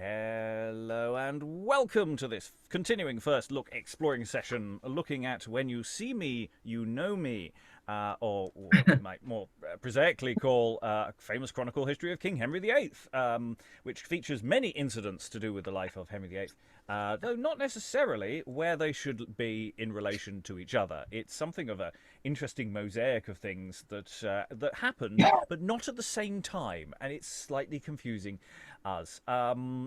Hello and welcome to this continuing first look exploring session, looking at When You See Me, You Know Me, or what we might more prosaically call Famous Chronicle History of King Henry VIII, which features many incidents to do with the life of Henry VIII, though not necessarily where they should be in relation to each other. It's something of an interesting mosaic of things that happened, but not at the same time, and it's slightly confusing us.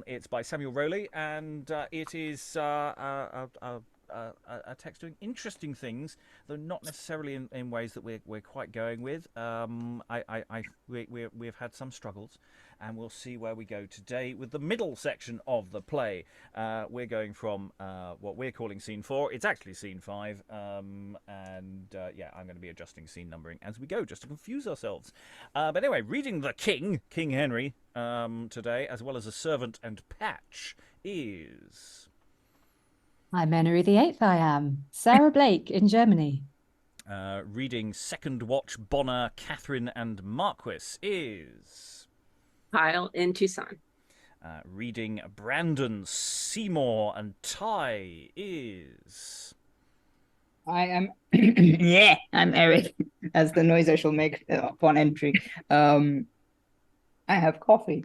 It's by Samuel Rowley, and it is a text doing interesting things, though not necessarily in ways that we're quite going with. We've had some struggles, and we'll see where we go today with the middle section of the play. We're going from what we're calling scene 4. It's actually scene 5, and yeah, I'm going to be adjusting scene numbering as we go, just to confuse ourselves. But anyway, reading the King Henry, today, as well as a servant and patch, is... I'm Henry VIII, I am. Sarah Blake in Germany. Reading Second Watch, Bonner, Katherine and Marquess is... Kyle in Tucson. Reading Brandon, Seymour and Ty is... I am... yeah, I'm Eric, as the noise I shall make upon entry. I have coffee.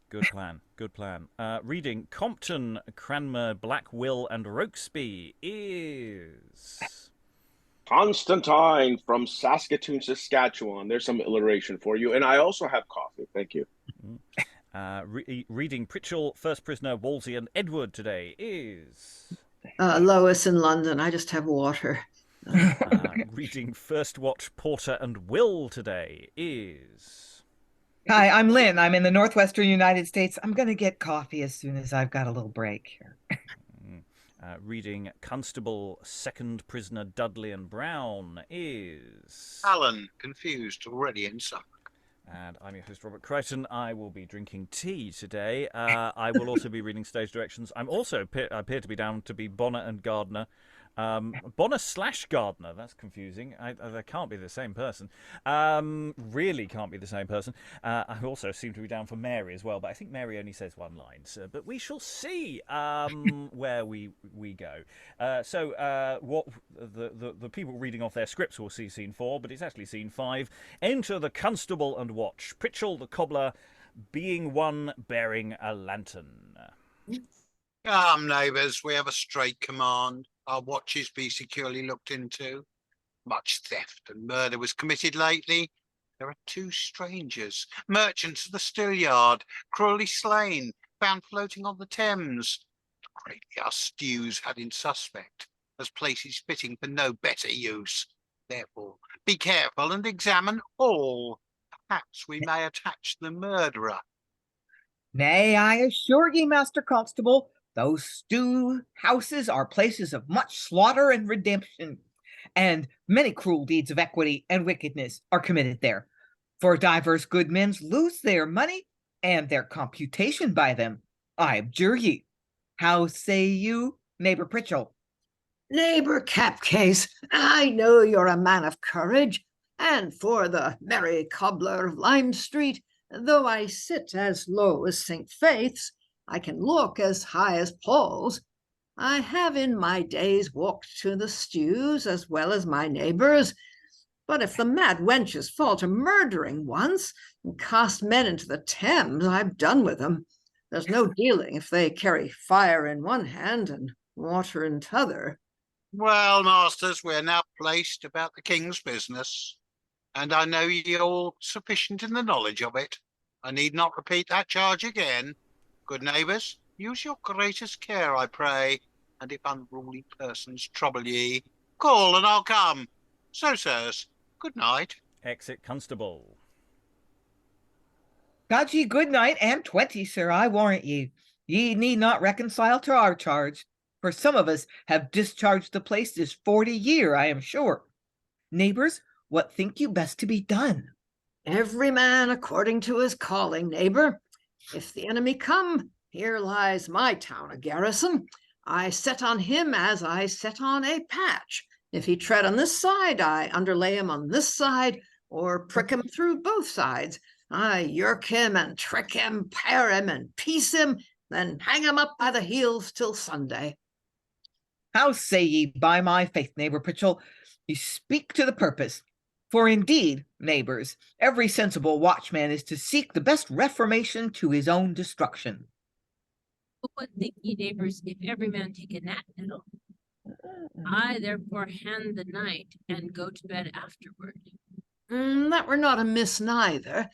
Good plan, good plan. Reading Compton, Cranmer, Black Will and Rokesby is... Constantine from Saskatoon, Saskatchewan. There's some alliteration for you. And I also have coffee. Thank you. Reading Prichall, First Prisoner, Wolsey and Edward today is... Lois in London. I just have water. Reading First Watch, Porter and Will today is... Hi, I'm Lynn. I'm in the northwestern United States. I'm going to get coffee as soon as I've got a little break here. Reading Constable, Second Prisoner, Dudley and Browne is... Alan, confused, already in Suffolk. And I'm your host, Robert Crighton. I will be drinking tea today. I will also be reading stage directions. I'm also appear to be down to be Bonner and Gardner. Bonner/Gardner, that's confusing. They can't be the same person. Really can't be the same person. I also seem to be down for Mary as well, but I think Mary only says one line. So, but we shall see where we go. What the people reading off their scripts will see scene 4, but it's actually scene 5. Enter the Constable and watch. Prichall the cobbler, being one bearing a lantern. Come, neighbours, we have a straight command. Our watches be securely looked into. Much theft and murder was committed lately. There are 2 strangers, merchants of the Still Yard, cruelly slain, found floating on the Thames. Greatly our stews had in suspect, as places fitting for no better use. Therefore, be careful and examine all. Perhaps we may attach the murderer. Nay, I assure ye, Master Constable, those stew houses are places of much slaughter and redemption, and many cruel deeds of equity and wickedness are committed there. For divers good men lose their money and their computation by them. I abjure ye. How say you, neighbour Prichall? Neighbour Capcase, I know you're a man of courage, and for the merry cobbler of Lime Street, though I sit as low as St. Faith's, I can look as high as Paul's. I have in my days walked to the stews as well as my neighbours, but if the mad wenches fall to murdering once and cast men into the Thames, I've done with them. There's no dealing if they carry fire in one hand and water in t'other. Well, masters, we're now placed about the king's business, and I know ye all sufficient in the knowledge of it. I need not repeat that charge again. Good neighbours, use your greatest care, I pray, and if unruly persons trouble ye, call and I'll come. So, sirs, good night. Exit Constable. God ye good night and 20, sir, I warrant ye. Ye need not reconcile to our charge, for some of us have discharged the place this 40 year, I am sure. Neighbours, what think you best to be done? Every man according to his calling, neighbour. If the enemy come, here lies my town a garrison. I set on him as I set on a patch. If he tread on this side, I underlay him on this side, or prick him through both sides. I yerk him and trick him, pare him and piece him, then hang him up by the heels till Sunday. How say ye, by my faith, neighbor Prichall, ye speak to the purpose. For indeed, neighbors, every sensible watchman is to seek the best reformation to his own destruction. But what think ye, neighbors, if every man take a nap now? I therefore hand the night and go to bed afterward. That were not amiss neither,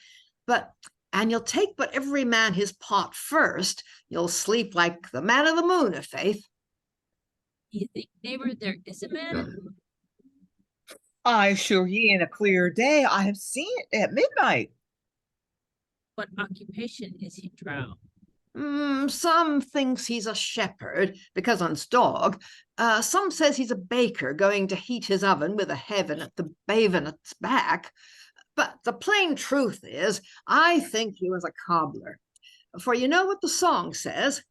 but an you'll take but every man his pot first, you'll sleep like the man of the moon, i' faith. Ye think, neighbor, there is a man? I assure ye, in a clear day, I have seen it at midnight. What occupation is he, Drow? Some thinks he's a shepherd, because on's dog. Some says he's a baker going to heat his oven with a heaven at the bavenet's back. But the plain truth is, I think he was a cobbler. For you know what the song says?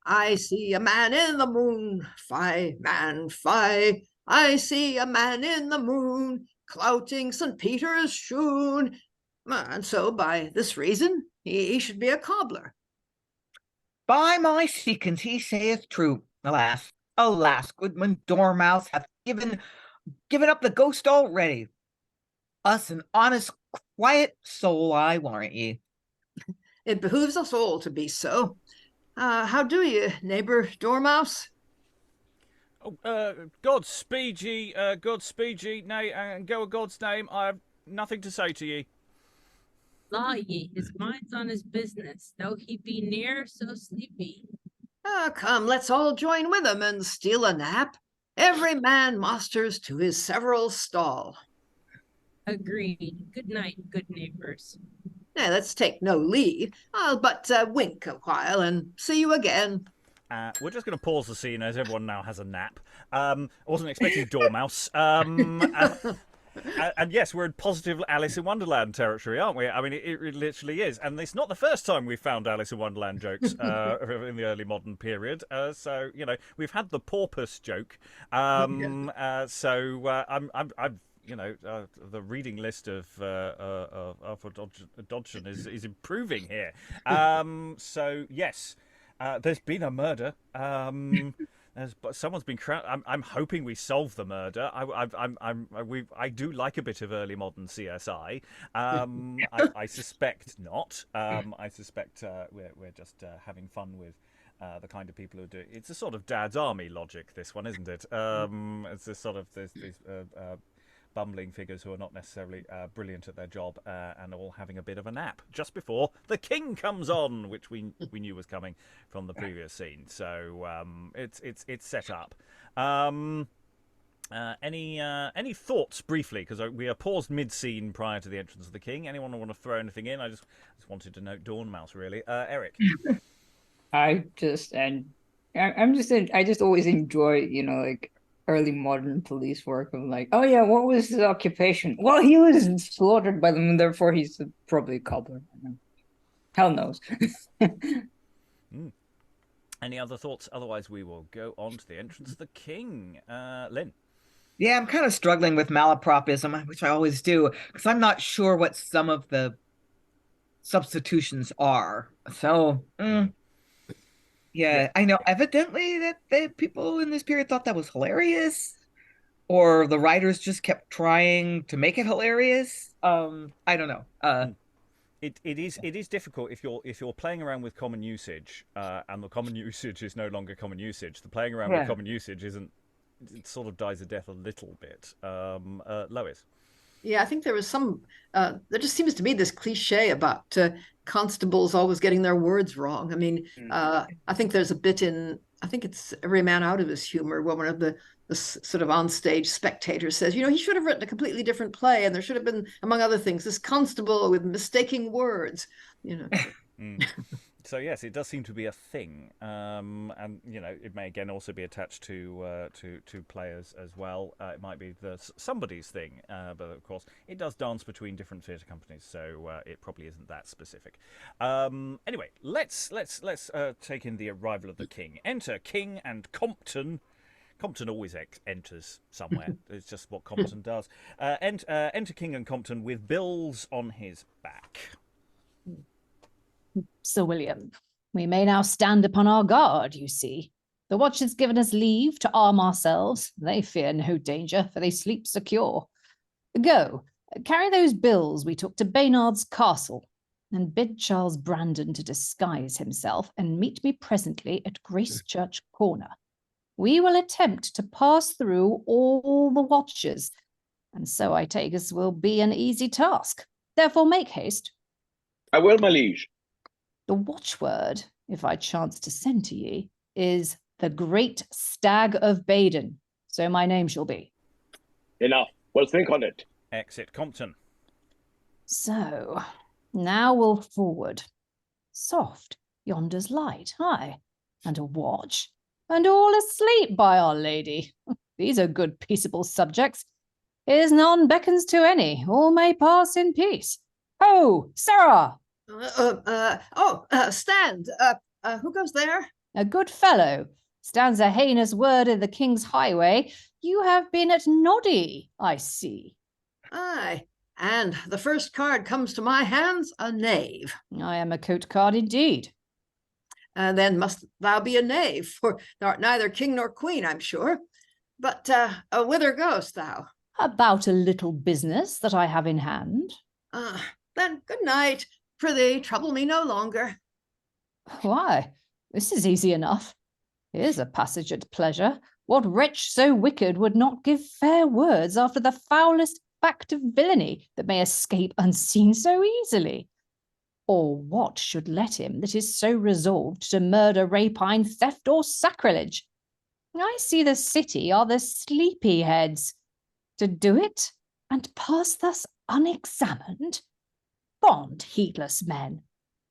I see a man in the moon, fie, man, fie. I see a man in the moon, clouting St. Peter's shoon. And so, by this reason, he should be a cobbler. By my seekins, he saith true. Alas, alas, goodman Dormouse hath given up the ghost already. Us an honest, quiet soul, I warrant ye. It behooves us all to be so. How do you, neighbor Dormouse? Oh, Godspeed ye, nay, and go a God's name. I have nothing to say to ye. Law ye, his mind's on his business, though he be near so sleepy. Come, let's all join with him and steal a nap. Every man musters to his several stall. Agreed. Good night, good neighbors. Now, let's take no leave. I'll but wink a while and see you again. We're just going to pause the scene as everyone now has a nap. I wasn't expecting Dormouse. And yes, we're in positive Alice in Wonderland territory, aren't we? I mean, it literally is. And it's not the first time we've found Alice in Wonderland jokes in the early modern period. So, you know, we've had the porpoise joke. I'm you know, the reading list of Dodson is improving here. So yes, there's been a murder. Someone's been I'm hoping we solve the murder. I do like a bit of early modern CSI. I suspect not. I suspect we're just having fun with the kind of people who do it. It's a sort of Dad's Army logic, this one, isn't it? It's this sort of these bumbling figures who are not necessarily brilliant at their job and are all having a bit of a nap just before the king comes on, which we knew was coming from the previous scene. So it's set up. Any thoughts briefly, because we are paused mid-scene prior to the entrance of the king. Anyone want to throw anything in? I just wanted to note Dormouse, really. Eric. I just always enjoy, like early modern police work. I'm like, oh yeah, what was his occupation? Well, he was slaughtered by them, and therefore he's probably a cobbler. Hell knows. Any other thoughts? Otherwise, we will go on to the entrance of the king. Lynn. Yeah, I'm kind of struggling with malapropism, which I always do, because I'm not sure what some of the substitutions are. So, yeah, I know evidently that the people in this period thought that was hilarious, or the writers just kept trying to make it hilarious. I don't know. It is difficult if you're playing around with common usage, and the common usage is no longer common usage. The playing around with common usage it sort of dies a death a little bit. Lois. Yeah, I think there was some, there just seems to be this cliche about constables always getting their words wrong. I mean, I think there's a bit in, I think it's Every Man Out of His Humor, where one of the sort of onstage spectators says, he should have written a completely different play, and there should have been, among other things, this constable with mistaking words, So yes, it does seem to be a thing, and it may again also be attached to players as well. It might be somebody's thing, but of course it does dance between different theatre companies, so it probably isn't that specific. Anyway, let's take in the arrival of the king. Enter King and Compton. Compton always enters somewhere. It's just what Compton does. Enter King and Compton with bills on his back. Sir William, We may now stand upon our guard, you see. The watch has given us leave to arm ourselves. They fear no danger, for they sleep secure. Go, carry those bills we took to Baynard's castle, and bid Charles Brandon to disguise himself and meet me presently at Gracechurch Corner. We will attempt to pass through all the watches, and so I take us will be an easy task. Therefore make haste. I will, my liege. The watchword, if I chance to send to ye, is the Great Stag of Baden. So my name shall be. Enough. We'll think on it. Exit Compton. So, now we'll forward. Soft, yonder's light, aye, and a watch, and all asleep by Our Lady. These are good peaceable subjects. Here's none beckons to any, all may pass in peace. Ho, Sarah! Stand. Who goes there? A good fellow. Stands a heinous word in the king's highway. You have been at Noddy, I see. Aye, and the first card comes to my hands, a knave. I am a coat card indeed. Then must thou be a knave, for thou art neither king nor queen, I'm sure. But whither goest thou? About a little business that I have in hand. Then good night. Prithee, trouble me no longer. Why, this is easy enough. Here's a passage at pleasure. What wretch so wicked would not give fair words after the foulest fact of villainy that may escape unseen so easily? Or what should let him that is so resolved to murder, rapine, theft, or sacrilege? I see the city are the sleepy heads. To do it, and pass thus unexamined? Fond, heedless men!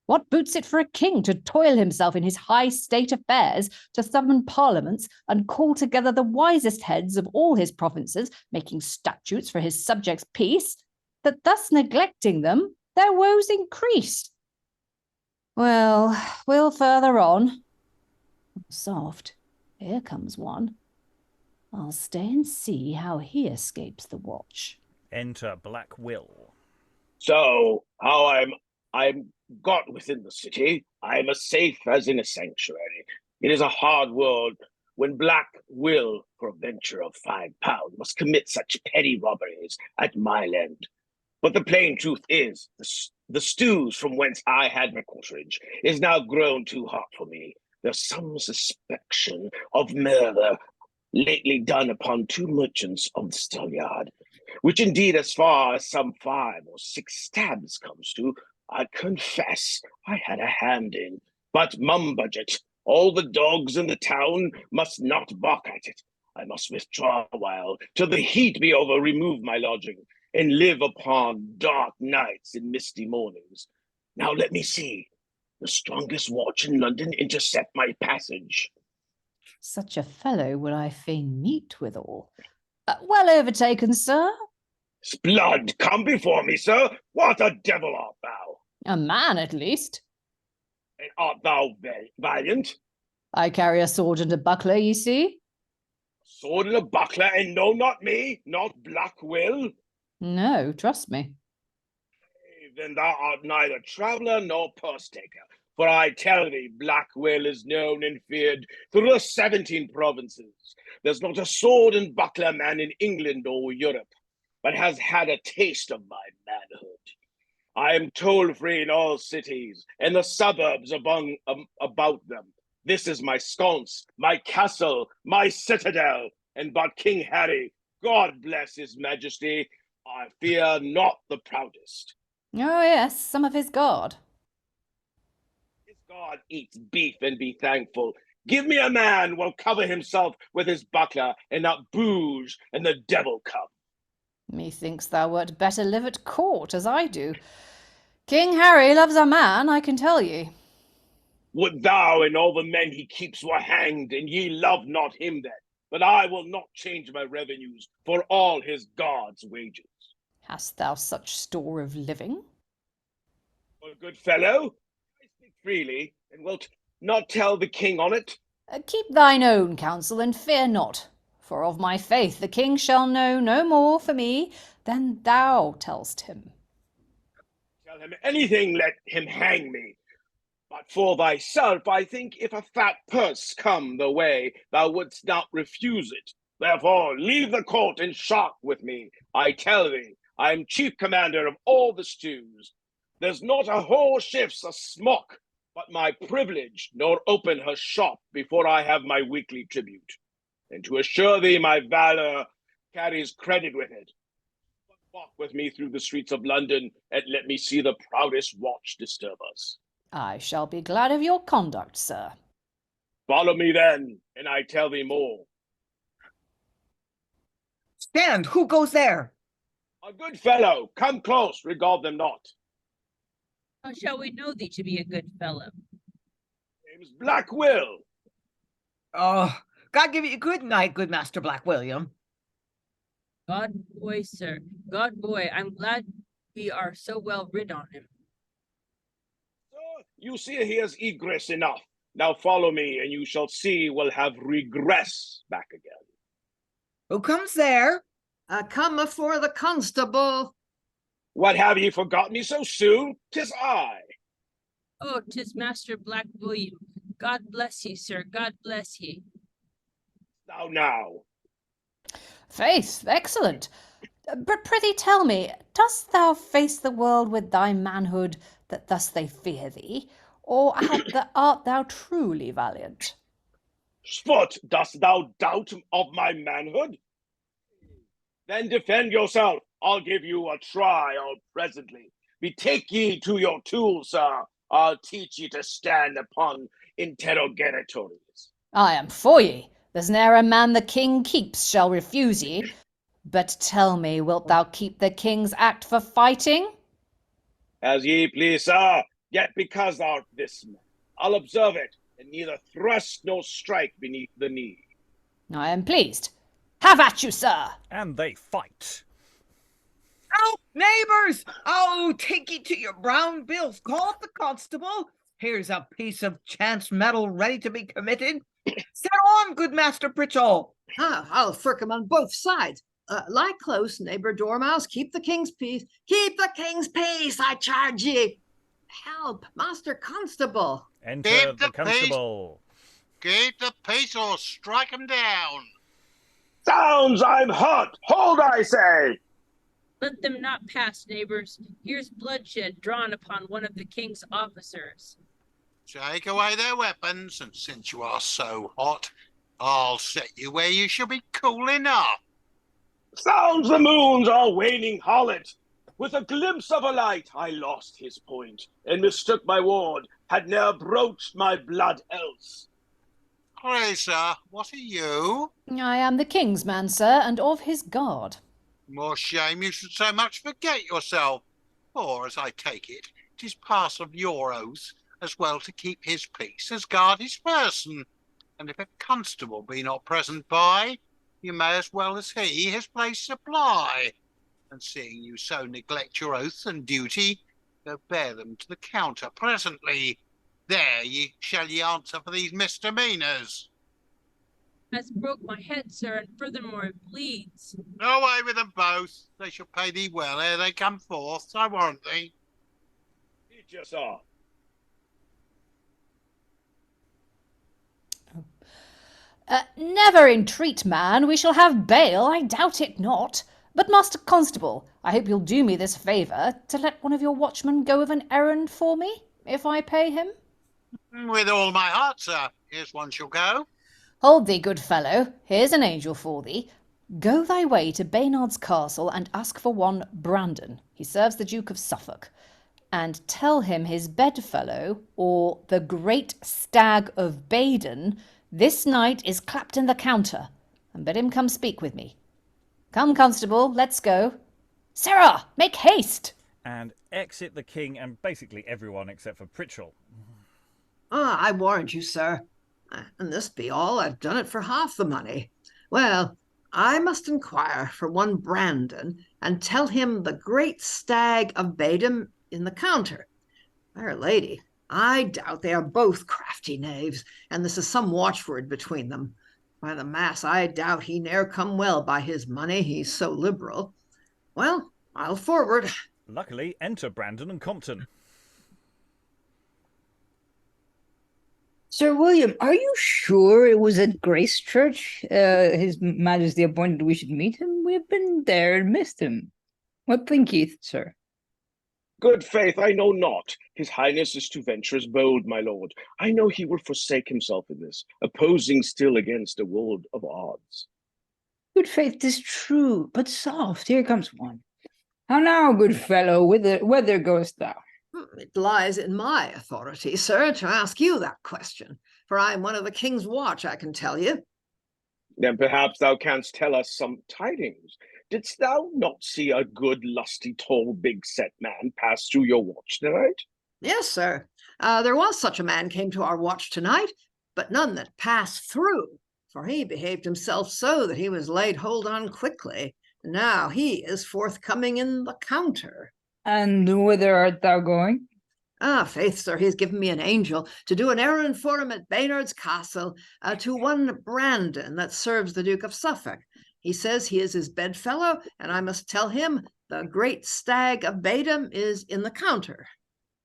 What boots it for a king to toil himself in his high state affairs, to summon parliaments, and call together the wisest heads of all his provinces, making statutes for his subjects' peace, that thus neglecting them, their woes increase? Well, we'll further on. Soft, here comes one. I'll stay and see how he escapes the watch. Enter Black Will. So, how I'm got within the city, I am as safe as in a sanctuary. It is a hard world when Black Will, for a venture of £5, must commit such petty robberies at my land. But the plain truth is, the stews from whence I had my quarterage is now grown too hot for me. There's some suspicion of murder lately done upon 2 merchants of the Stalliard, which indeed as far as some 5 or 6 stabs comes to, I confess I had a hand in. But mum budget, all the dogs in the town must not bark at it. I must withdraw a while, till the heat be over, remove my lodging, and live upon dark nights and misty mornings. Now let me see. The strongest watch in London intercept my passage. Such a fellow would I fain meet withal. Well overtaken, sir. Sblood, come before me, sir. What a devil art thou? A man, at least. And art thou valiant? I carry a sword and a buckler, you see. Sword and a buckler, and no, not me, not Black Will? No, trust me. Then thou art neither traveller nor purse taker. For I tell thee, Black Will is known and feared through the 17 provinces. There's not a sword and buckler man in England or Europe, but has had a taste of my manhood. I am toll-free in all cities, and the suburbs about them. This is my sconce, my castle, my citadel, and but King Harry, God bless his majesty, I fear not the proudest. Oh yes, some of his guard. His guard eats beef and be thankful. Give me a man will cover himself with his buckler, and not booze, and the devil come. Methinks thou wert better live at court, as I do. King Harry loves a man, I can tell ye. Would thou and all the men he keeps were hanged, and ye love not him then, but I will not change my revenues for all his guards' wages. Hast thou such store of living? Well, good fellow, I speak freely, and wilt not tell the king on it? Keep thine own counsel, and fear not. For of my faith the king shall know no more for me than thou tell'st him. Tell him anything, let him hang me. But for thyself, I think if a fat purse come the way, thou wouldst not refuse it. Therefore, leave the court in shock with me. I tell thee, I am chief commander of all the stews. There's not a whole shift's a smock, but my privilege nor open her shop before I have my weekly tribute. And to assure thee my valor carries credit with it. Walk with me through the streets of London, and let me see the proudest watch disturb us. I shall be glad of your conduct, sir. Follow me then, and I tell thee more. Stand, who goes there? A good fellow, come close, regard them not. How shall we know thee to be a good fellow? Name's Black Will. Oh, God give you good night, good Master Black William. God boy, sir. God boy, I'm glad we are so well rid on him. Sir, you see here's egress enough. Now follow me, and you shall see we'll have regress back again. Who comes there? Come afore the constable. What, have ye forgot me so soon? 'Tis I. Oh, 'tis Master Black William. God bless ye, sir. God bless ye. Now. Faith, excellent. But prithee tell me, dost thou face the world with thy manhood, that thus they fear thee, or art thou truly valiant? Spot, dost thou doubt of my manhood? Then defend yourself. I'll give you a trial presently. Betake ye to your tools, sir. I'll teach ye to stand upon interrogatories. I am for ye. There's ne'er a man the king keeps shall refuse ye. But tell me, wilt thou keep the king's act for fighting? As ye please, sir. Yet because thou art this man, I'll observe it, and neither thrust nor strike beneath the knee. I am pleased. Have at you, sir. And they fight. Oh, neighbors! Oh, take ye to your brown bills. Call up the constable. Here's a piece of chance metal ready to be committed. Set on, good Master Prichall. I'll firk 'em on both sides. Lie close, neighbor Dormouse. Keep the king's peace. Keep the king's peace, I charge ye. Help, Master Constable. Enter Keep the the constable. Keep the peace or strike 'em down. Sounds, I'm hurt. Hold, I say. Let them not pass, neighbors. Here's bloodshed drawn upon one of the king's officers. Take away their weapons, and since you are so hot, I'll set you where you shall be cool enough. Sounds, the moons are waning harlot. With a glimpse of a light, I lost his point, and mistook my ward, had ne'er broached my blood else. Pray, sir, what are you? I am the king's man, sir, and of his guard. More shame you should so much forget yourself. For, as I take it, 'tis part of your oath as well to keep his peace as guard his person. And if a constable be not present by, you may as well as he his place supply. And seeing you so neglect your oath and duty, go bear them to the counter presently. There shall ye answer for these misdemeanours. Has broke my head, sir, and furthermore it bleeds. Away with them both. They shall pay thee well ere they come forth, I warrant thee. Teach us all. Never entreat, man. We shall have bail, I doubt it not. But, Master Constable, I hope you'll do me this favour, to let one of your watchmen go of an errand for me, if I pay him. With all my heart, sir. Here's one shall go. Hold thee, good fellow. Here's an angel for thee. Go thy way to Baynard's castle and ask for one Brandon. He serves the Duke of Suffolk. And tell him his bedfellow, or the great stag of Baden, this night is clapped in the counter, and bid him come speak with me. Come, Constable, let's go. Sarah, make haste! And exit the king and basically everyone except for Prichall. I warrant you, sir. And this be all, I've done it for half the money. Well, I must inquire for one Brandon, and tell him the great stag of Baden in the counter. Fair lady, I doubt they are both crafty knaves, and this is some watchword between them. By the mass, I doubt he ne'er come well by his money, he's so liberal. Well, I'll forward. Luckily, enter Brandon and Compton. Sir William, are you sure it was at Grace Church His Majesty appointed we should meet him? We have been there and missed him. What think ye, sir? Good faith, I know not. His Highness is too venturous bold, my lord. I know he will forsake himself in this, opposing still against a world of odds. Good faith, 'tis true, but soft, here comes one. How now, good fellow, whither goest thou? It lies in my authority, sir, to ask you that question, for I am one of the king's watch, I can tell you. Then perhaps thou canst tell us some tidings. Didst thou not see a good, lusty, tall, big-set man pass through your watch tonight? Yes, sir. There was such a man came to our watch tonight, but none that passed through, for he behaved himself so that he was laid hold on quickly. Now he is forthcoming in the counter. And whither art thou going? Faith, sir, he has given me an angel to do an errand for him at Baynard's Castle, to one Brandon that serves the Duke of Suffolk. He says he is his bedfellow, and I must tell him the great stag of Badham is in the counter.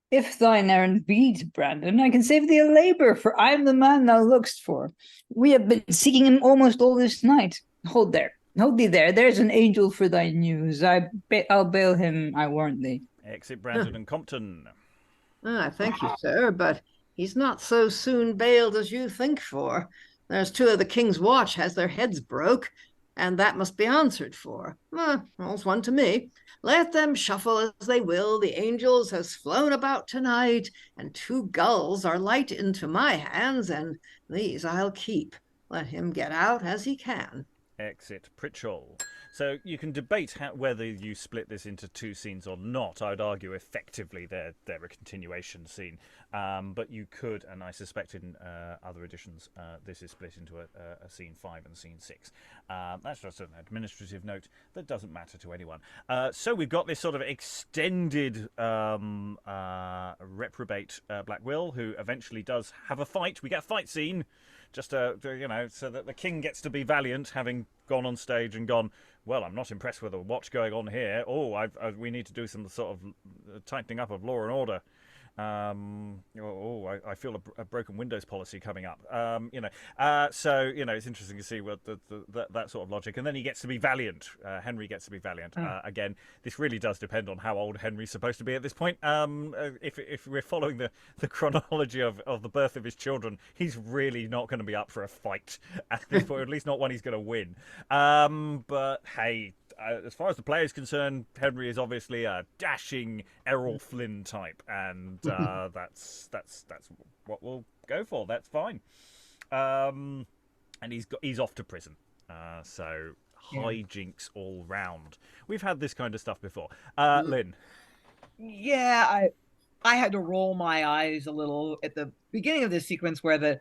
If thine errand be to Brandon, I can save thee a labour, for I am the man thou lookst for. We have been seeking him almost all this night. Hold thee there. There's an angel for thy news. I'll bail him, I warrant thee. Exit Brandon and Compton. Thank you, sir, but he's not so soon bailed as you think for. There's two of the king's watch has their heads broke, and that must be answered for. All's one to me. Let them shuffle as they will. The angels has flown about tonight, and 2 gulls are light into my hands, and these I'll keep. Let him get out as he can. Exit Prichall. So you can debate whether you split this into 2 scenes or not. I would argue effectively they're a continuation scene. But you could, and I suspect in other editions, this is split into a scene 5 and scene 6. That's just an administrative note that doesn't matter to anyone. So we've got this sort of extended reprobate Black Will, who eventually does have a fight. We get a fight scene. Just so that the king gets to be valiant, having gone on stage and gone, well, I'm not impressed with the watch going on here. Oh, we need to do some sort of tightening up of law and order. I feel a broken Windows policy coming up. So it's interesting to see what that sort of logic. And then he gets to be valiant. Henry gets to be valiant. Again, this really does depend on how old Henry's supposed to be at this point. If we're following the chronology of the birth of his children, he's really not going to be up for a fight at this point, at least not one he's going to win. But hey, as far as the player is concerned, Henry is obviously a dashing Errol Flynn type, and that's what we'll go for. That's fine. And he's off to prison. So hijinks all round. We've had this kind of stuff before. Lynn. Yeah, I had to roll my eyes a little at the beginning of this sequence where the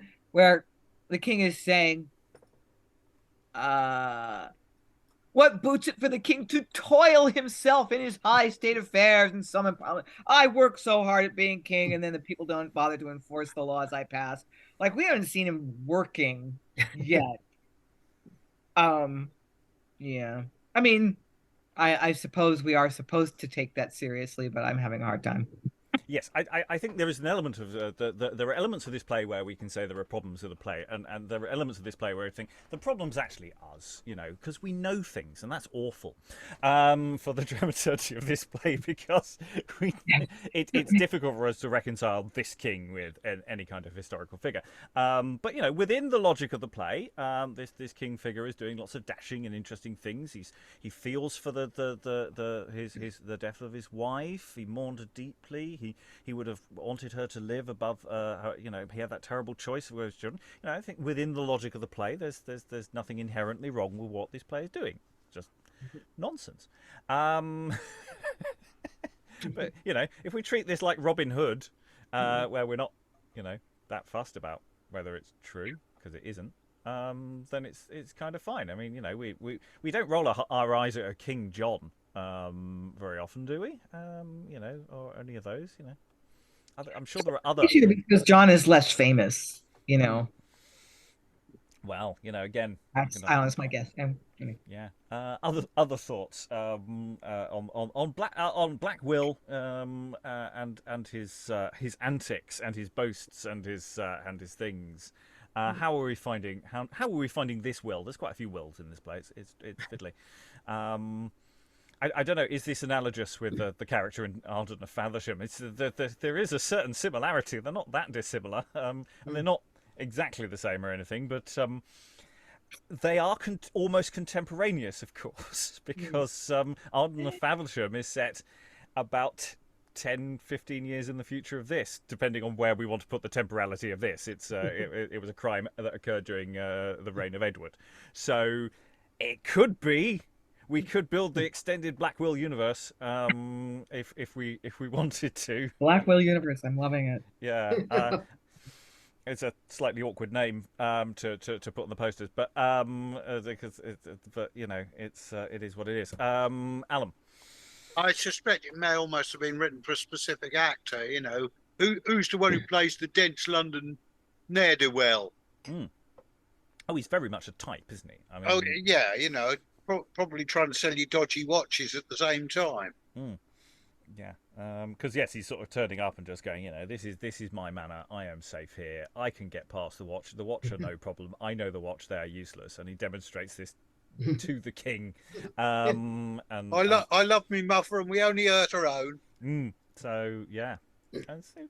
king is saying, what boots it for the king to toil himself in his high state affairs and summon parliament? I work so hard at being king, and then the people don't bother to enforce the laws I pass. Like, we haven't seen him working yet. Yeah. I mean, I suppose we are supposed to take that seriously, but I'm having a hard time. Yes, I think there is an element of there are elements of this play where we can say there are problems with the play, and there are elements of this play where I think the problem's actually us, because we know things, and that's awful for the dramaturgy of this play, because it's difficult for us to reconcile this king with any kind of historical figure. But within the logic of the play, this king figure is doing lots of dashing and interesting things. He feels for the death of his wife. He mourned deeply. He would have wanted her to live above her, he had that terrible choice with his children. I think within the logic of the play, there's nothing inherently wrong with what this play is doing. Just nonsense. But if we treat this like Robin Hood, where we're not that fussed about whether it's true, because it isn't, then it's kind of fine. I mean, we don't roll our eyes at a King John very often, do we? Or any of those, I'm sure there are other. Because John is less famous, Well, again, That's my guess. yeah. Other thoughts on Black Will and his antics and his boasts and his things. How are we finding this will? There's quite a few wills in this place. It's fiddly. I don't know. Is this analogous with the character in Arden of Faversham? There is a certain similarity. They're not that dissimilar, and they're not exactly the same or anything, but they are almost contemporaneous, of course, because Arden of Faversham is set about 10, 15 years in the future of this, depending on where we want to put the temporality of this. It was a crime that occurred during the reign of Edward, so it could be. We could build the extended Black Will universe if we wanted to. Black Will universe, I'm loving it. Yeah, it's a slightly awkward name to put on the posters, but because it is what it is. Alan, I suspect it may almost have been written for a specific actor. Who's the one who plays the dense London ne'er-do-well? Oh, he's very much a type, isn't he? I mean, Oh yeah, probably trying to sell you dodgy watches at the same time. Yeah, because yes, he's sort of turning up and just going, this is my manor. I am safe here. I can get past the watch. The watch are no problem. I know the watch. They are useless, and he demonstrates this to the king. And I love me mother, and we only hurt our own. So yeah, and so,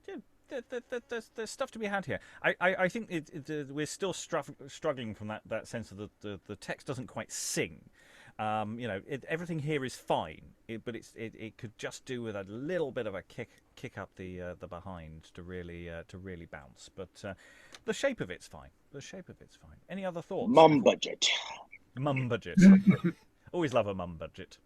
there's stuff to be had here. I think we're still struggling from that sense of the text doesn't quite sing. Everything here is fine, but it could just do with a little bit of a kick up the behind to really bounce. But the shape of it's fine. Any other thoughts? Mum budget. Always love a mum budget.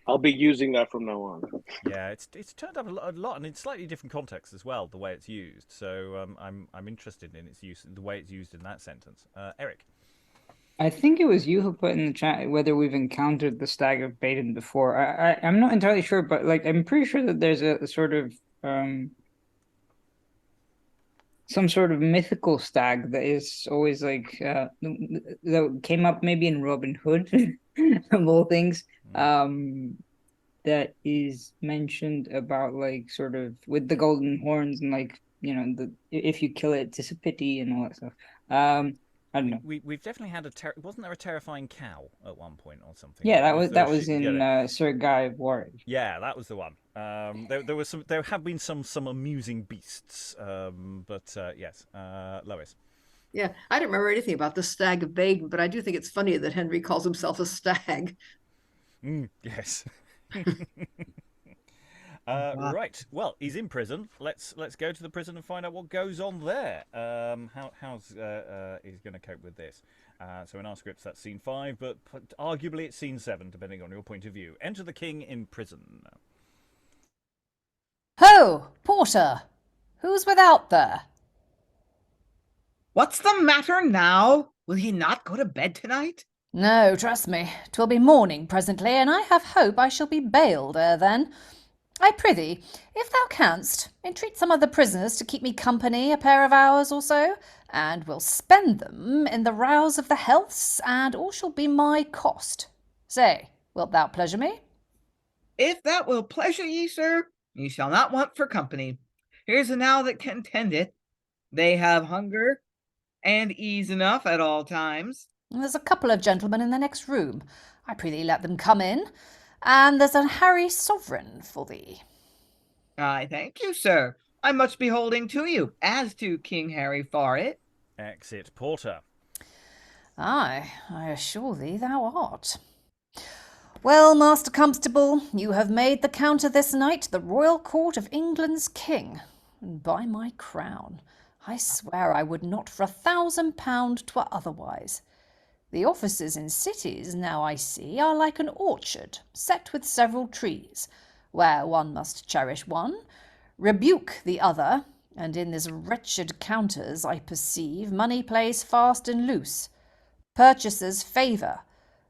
I'll be using that from now on. Yeah, it's turned up a lot, and in slightly different contexts as well. The way it's used, so I'm interested in its use, the way it's used in that sentence. Eric. I think it was you who put in the chat whether we've encountered the Stag of Baden before. I'm not entirely sure, but I'm pretty sure that there's a sort of some sort of mythical stag that is always that came up maybe in Robin Hood of all things. That is mentioned about sort of with the golden horns and if you kill it, it's a pity and all that stuff. I don't know. We've definitely had wasn't there a terrifying cow at one point or something? Yeah, that was in Sir Guy of Warwick. Yeah, that was the one. There have been some amusing beasts, but yes, Lois. Yeah, I don't remember anything about the Stag of Baden, but I do think it's funny that Henry calls himself a stag. Yes. Right. Well, he's in prison. Let's go to the prison and find out what goes on there. How's he's going to cope with this? So in our scripts, that's scene 5, but arguably it's scene 7, depending on your point of view. Enter the king in prison. Ho, porter! Who's without there? What's the matter now? Will he not go to bed tonight? No, trust me, 'twill be morning presently, and I have hope I shall be bailed ere then. I prithee, if thou canst, entreat some of the prisoners to keep me company a pair of hours or so, and we'll spend them in the rouse of the healths, and all shall be my cost. Say, wilt thou pleasure me? If that will pleasure ye, sir, ye shall not want for company. Here's a now that can tend it. They have hunger and ease enough at all times. There's a couple of gentlemen in the next room. I prithee let them come in. And there's an Harry sovereign for thee. I thank you, sir. I'm much beholding to you, as to King Harry Foret. Exit porter. Aye, I assure thee thou art. Well, Master Constable, you have made the counter this night the royal court of England's king. And by my crown, I swear I would not for £1,000 'twere otherwise. The offices in cities, now I see, are like an orchard, set with several trees, where one must cherish one, rebuke the other, and in this wretched counters, I perceive, money plays fast and loose. Purchasers favour,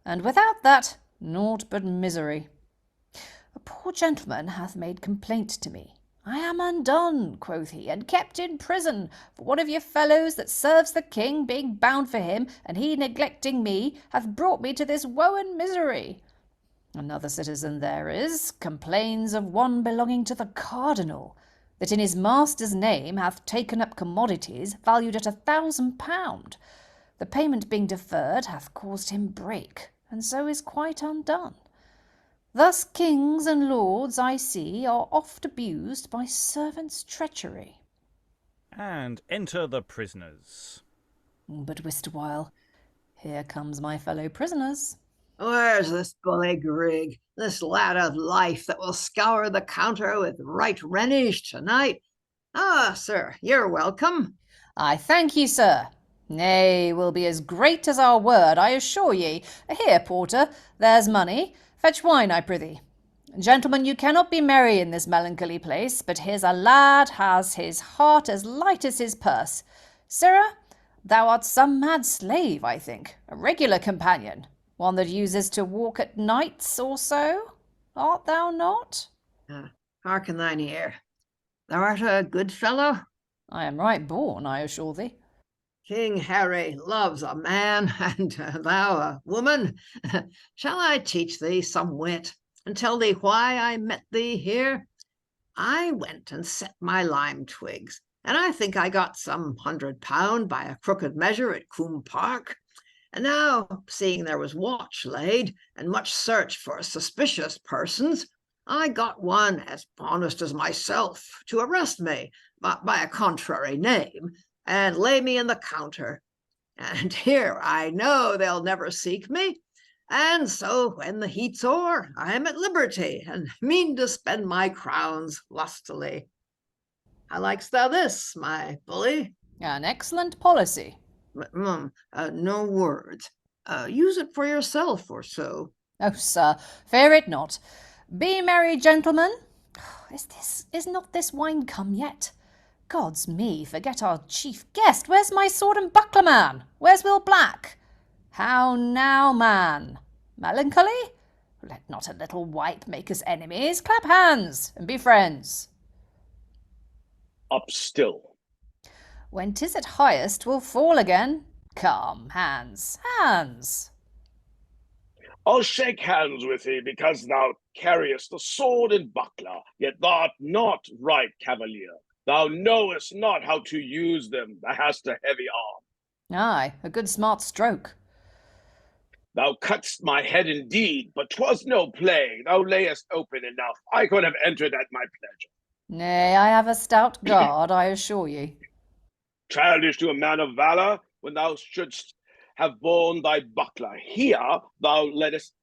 and without that, naught but misery. A poor gentleman hath made complaint to me. I am undone, quoth he, and kept in prison for one of your fellows that serves the king, being bound for him, and he neglecting me, hath brought me to this woe and misery. Another citizen there is, complains of one belonging to the cardinal, that in his master's name hath taken up commodities valued at £1,000. The payment being deferred hath caused him break, and so is quite undone. Thus kings and lords, I see, are oft abused by servants' treachery. And enter the prisoners. But wist a while, here comes my fellow prisoners. Where's this bully Grig, this lad of life that will scour the counter with right renish tonight? Ah, sir, you're welcome. I thank ye, sir. Nay, we'll be as great as our word, I assure ye. Here, porter, there's money. Fetch wine, I prithee. Gentlemen, you cannot be merry in this melancholy place, but here's a lad has his heart as light as his purse. Sirrah, thou art some mad slave, I think, a regular companion, one that uses to walk at nights or so. Art thou not? Hearken thine ear. Thou art a good fellow? I am right born, I assure thee. King Harry loves a man, and thou a woman. Shall I teach thee some wit, and tell thee why I met thee here? I went and set my lime twigs, and I think I got some £100 by a crooked measure at Coombe Park. And now, seeing there was watch laid, and much search for suspicious persons, I got one as honest as myself to arrest me by a contrary name, and lay me in the counter. And here I know they'll never seek me, and so when the heat's o'er, I am at liberty, and mean to spend my crowns lustily. How likest thou this, my bully? An excellent policy. No words. Use it for yourself or so. Oh, sir, fear it not. Be merry, gentlemen. Is not this wine come yet? Gods me, forget our chief guest. Where's my sword and buckler man? Where's Will Black? How now, man? Melancholy? Let not a little wipe make us enemies. Clap hands and be friends. Up still. When 'tis at highest, we'll fall again. Come, hands, hands. I'll shake hands with thee, because thou carriest a sword and buckler, yet thou art not right cavalier. Thou knowest not how to use them, thou hast a heavy arm. Aye, a good smart stroke. Thou cutst my head indeed, but 'twas no play. Thou layest open enough. I could have entered at my pleasure. Nay, I have a stout guard, I assure ye. Childish to a man of valour, when thou shouldst have borne thy buckler. Here thou leddest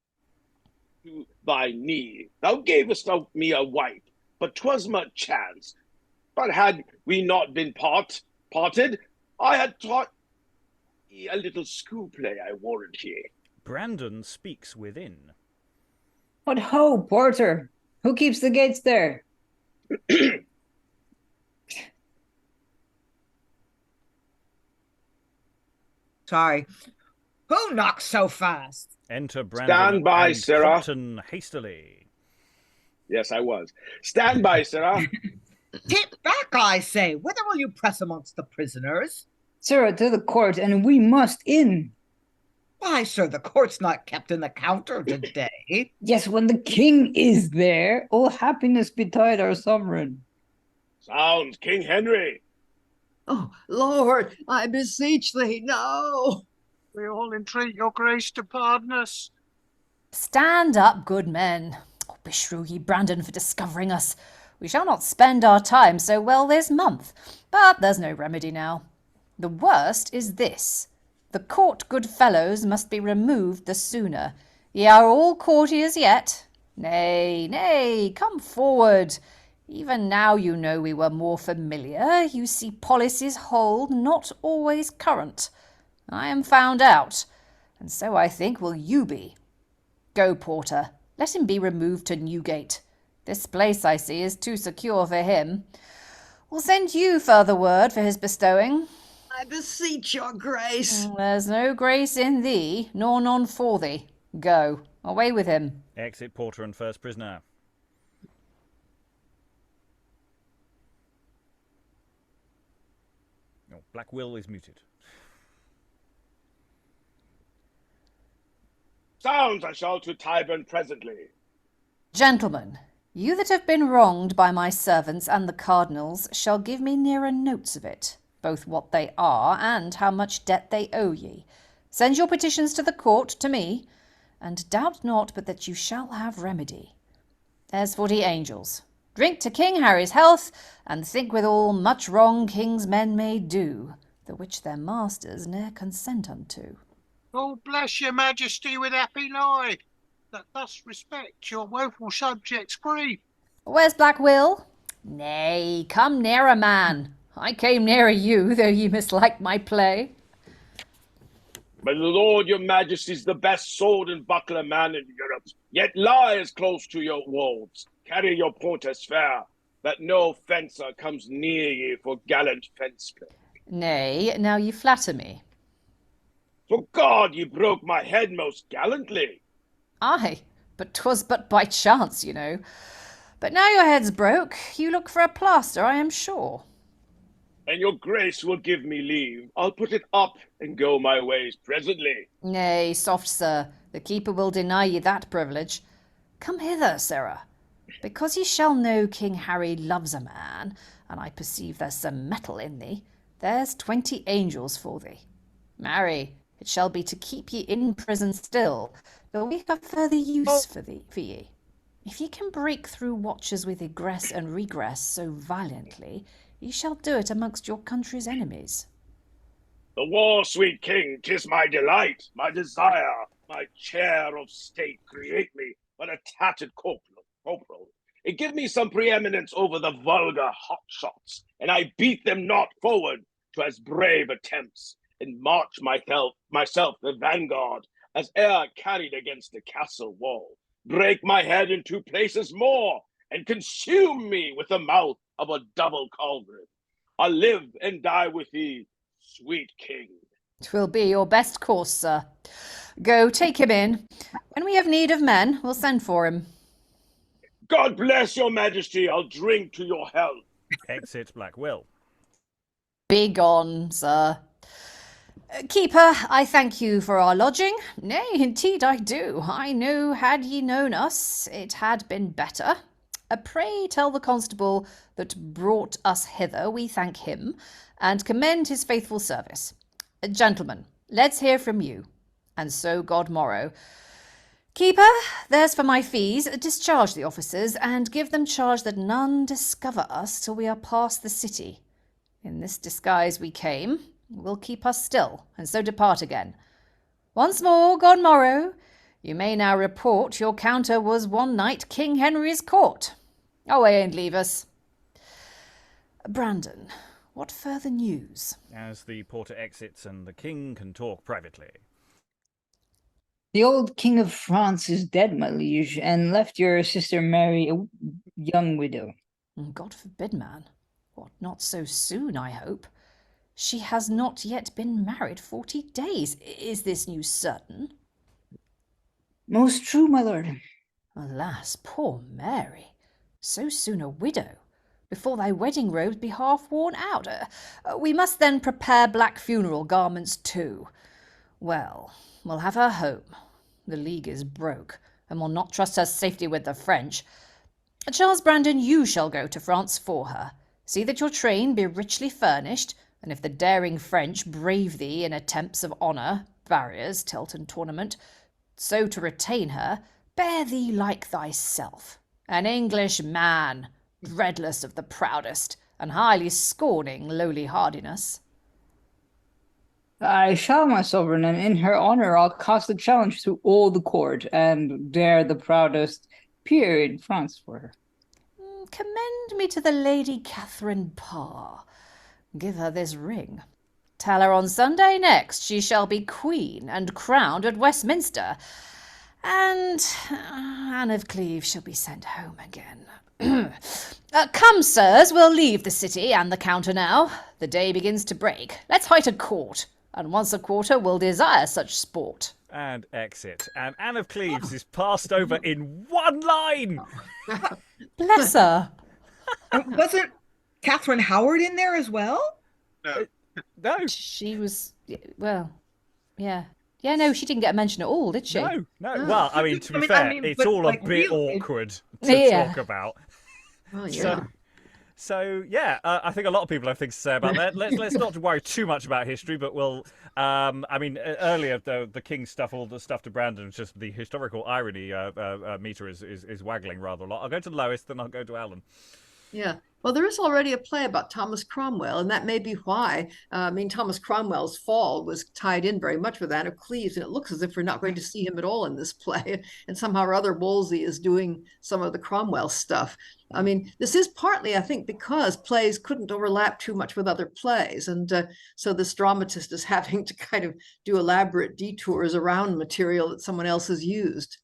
to thy knee. Thou gavest me a wipe, but 'twas but chance. But had we not been parted, I had taught ye a little school play, I warrant ye. Brandon speaks within. What ho, porter! Who keeps the gates there? Sorry. Who knocks so fast? Enter Brandon Stand by, and Sarah. Compton hastily. Yes, I was. Stand by, Sarah. Keep back, I say. Whither will you press amongst the prisoners? Sir, to the court, and we must in. Why, sir, the court's not kept in the counter today. Yes, when the king is there, all happiness betide our sovereign. Sounds King Henry. Oh, Lord, I beseech thee, no. We all entreat your grace to pardon us. Stand up, good men. Oh, beshrew ye, Brandon, for discovering us. We shall not spend our time so well this month, but there's no remedy now. The worst is this. The court good fellows must be removed the sooner. Ye are all courtiers yet. Nay, nay, come forward. Even now you know we were more familiar. You see policies hold, not always current. I am found out, and so I think will you be. Go, porter, let him be removed to Newgate. This place, I see, is too secure for him. We'll send you further word for his bestowing. I beseech your grace. There's no grace in thee, nor none for thee. Go, away with him. Exit porter and first prisoner. Black Will is muted. Sounds I shall to Tyburn presently. Gentlemen, you that have been wronged by my servants and the cardinals shall give me nearer notes of it, both what they are and how much debt they owe ye. Send your petitions to the court, to me, and doubt not but that you shall have remedy. There's 40 angels. Drink to King Harry's health, and think withal much wrong king's men may do, the which their masters ne'er consent unto. Oh, bless your majesty with happy lie, that thus respect your woeful subjects' grief. Where's Black Will? Nay, come nearer, man. I came nearer you, though ye mislike my play. My lord, your majesty's the best sword and buckler man in Europe, yet lie as close to your walls. Carry your point as fair, that no fencer comes near ye for gallant fence play. Nay, now ye flatter me. For God, ye broke my head most gallantly. Aye, but 'twas but by chance, you know. But now your head's broke, you look for a plaster, I am sure. And your grace will give me leave. I'll put it up and go my ways presently. Nay, soft sir, the keeper will deny ye that privilege. Come hither, sirrah, because ye shall know King Harry loves a man, and I perceive there's some metal in thee. There's 20 angels for thee. Marry, it shall be to keep ye in prison still, till we have further use for ye. If ye can break through watches with egress and regress so valiantly, ye shall do it amongst your country's enemies. The war, sweet king, 'tis my delight, my desire. My chair of state create me but a tattered corporal. It give me some preeminence over the vulgar hotshots, and I beat them not forward to as brave attempts, and march myself the vanguard, as e'er carried against the castle wall. Break my head in 2 places more, and consume me with the mouth of a double cauldron. I'll live and die with thee, sweet king. 'Twill be your best course, sir. Go, take him in. When we have need of men, we'll send for him. God bless your majesty. I'll drink to your health. Exit Black Will. Begone, sir. Keeper, I thank you for our lodging. Nay, indeed I do. I know, had ye known us, it had been better. Pray tell the constable that brought us hither we thank him, and commend his faithful service. Gentlemen, let's hear from you, and so God morrow. Keeper, there's for my fees. Discharge the officers, and give them charge that none discover us till we are past the city. In this disguise we came, will keep us still, and so depart again. Once more, God morrow, you may now report your counter was one night King Henry's court. Away and leave us. Brandon, what further news? As the porter exits and the king can talk privately. The old King of France is dead, my liege, and left your sister Mary a young widow. God forbid, man. What, not so soon, I hope? She has not yet been married 40 days. Is this news certain? Most true, my lord. Alas, poor Mary. So soon a widow, before thy wedding robes be half worn out. We must then prepare black funeral garments too. Well, we'll have her home. The league is broke, and will not trust her safety with the French. Charles Brandon, you shall go to France for her. See that your train be richly furnished, and if the daring French brave thee in attempts of honour, barriers, tilt and tournament, so to retain her, bear thee like thyself, an English man, dreadless of the proudest, and highly scorning lowly hardiness. I shall, my sovereign, and in her honour I'll cast the challenge to all the court, and dare the proudest peer in France for her. Commend me to the Lady Katherine Parr. Give her this ring. Tell her on Sunday next she shall be queen and crowned at Westminster, and Anne of Cleves shall be sent home again. Come, sirs, we'll leave the city and the counter now. The day begins to break. Let's height a court, and once a quarter we'll desire such sport. And exit. And Anne of Cleves is passed over in one line. Bless her. Wasn't Catherine Howard in there as well? No. No, She was, well, yeah. Yeah, no, she didn't get a mention at all, did she? no. Oh. Well, I mean, to be I fair, mean, it's but, all a like, bit really, awkward to Yeah. talk about. Well, So, yeah. so yeah, I think a lot of people have things to say about that. Let's not worry too much about history, but we'll. I mean, earlier the king stuff, all the stuff to Brandon, just the historical irony meter is waggling rather a lot. I'll go to Lois, then I'll go to Alan. Yeah. Well, there is already a play about Thomas Cromwell, and that may be why. I mean, Thomas Cromwell's fall was tied in very much with Anne of Cleves, and it looks as if we're not going to see him at all in this play. And somehow or other, Wolsey is doing some of the Cromwell stuff. I mean, this is partly, I think, because plays couldn't overlap too much with other plays. And so this dramatist is having to kind of do elaborate detours around material that someone else has used.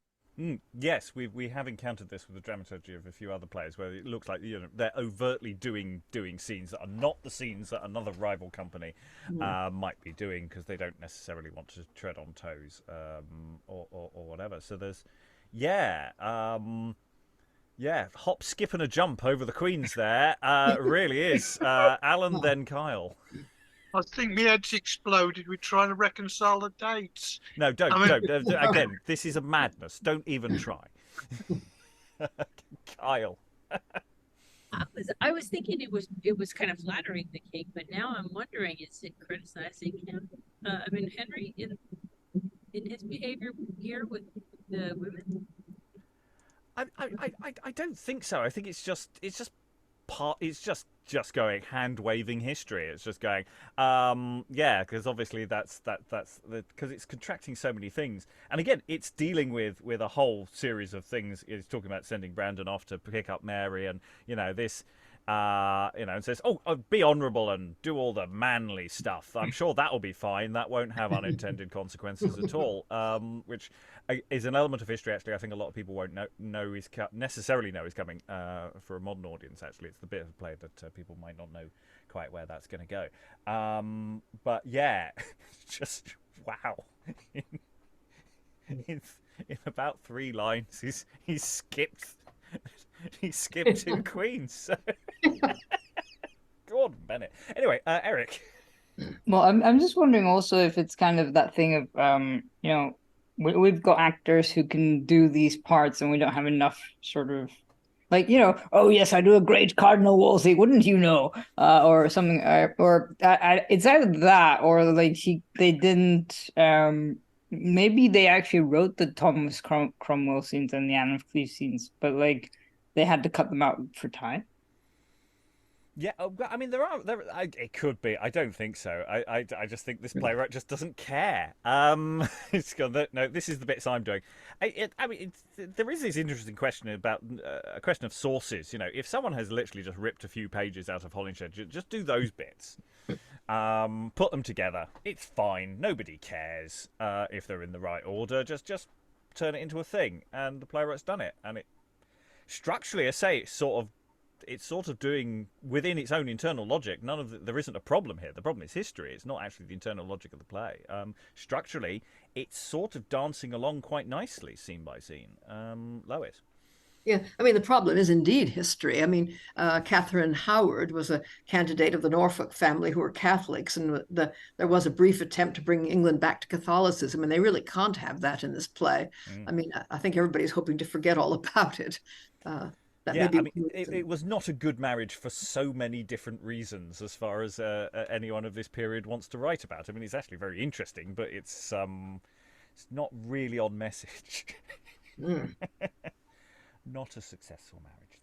Yes, we have encountered this with the dramaturgy of a few other plays where it looks like they're overtly doing scenes that are not the scenes that another rival company might be doing because they don't necessarily want to tread on toes or whatever. So there's hop, skip, and a jump over the Queens there. Really is. Alan, then Kyle. I think my head's exploded with trying to reconcile the dates. No, don't. Again, this is a madness. Don't even try. Kyle. I was thinking it was kind of flattering the king, but now I'm wondering, is it criticizing him? I mean, Henry in his behavior here with the women. I don't think so. I think it's just going hand waving history. It's just going, because obviously that's because it's contracting so many things. And again, it's dealing with a whole series of things. It's talking about sending Brandon off to pick up Mary, and this. And says, be honourable and do all the manly stuff. I'm sure that'll be fine. That won't have unintended consequences at all. Which is an element of history, actually, I think a lot of people won't necessarily know is coming for a modern audience, actually. It's the bit of the play that people might not know quite where that's going to go. But yeah, just wow. in about 3 lines, he's skipped... He skipped in Queens. Gordon Bennett. Anyway, Eric. Well, I'm just wondering also if it's kind of that thing of we've got actors who can do these parts and we don't have enough sort of oh yes, I do a great Cardinal Wolsey, wouldn't you know, or something, or it's either that or like they didn't. Maybe they actually wrote the Thomas Cromwell scenes and the Anne of Cleves scenes, but like they had to cut them out for time. Yeah, I mean, it could be. I don't think so. I just think this playwright just doesn't care. It's gone. No, this is the bits I'm doing. There is this interesting question about a question of sources. If someone has literally just ripped a few pages out of Holinshed, just do those bits. Put them together. It's fine. Nobody cares if they're in the right order. Just turn it into a thing, and the playwright's done it. And it structurally, I say, it's sort of doing within its own internal logic. There isn't a problem here. The problem is history. It's not actually the internal logic of the play. Structurally, it's sort of dancing along quite nicely, scene by scene. Lois. Yeah, I mean, the problem is indeed history. I mean, Katherine Howard was a candidate of the Norfolk family who were Catholics, and there was a brief attempt to bring England back to Catholicism, and they really can't have that in this play. I mean, I think everybody's hoping to forget all about it. It was not a good marriage for so many different reasons, as far as anyone of this period wants to write about. I mean, it's actually very interesting, but it's not really on message. Not a successful marriage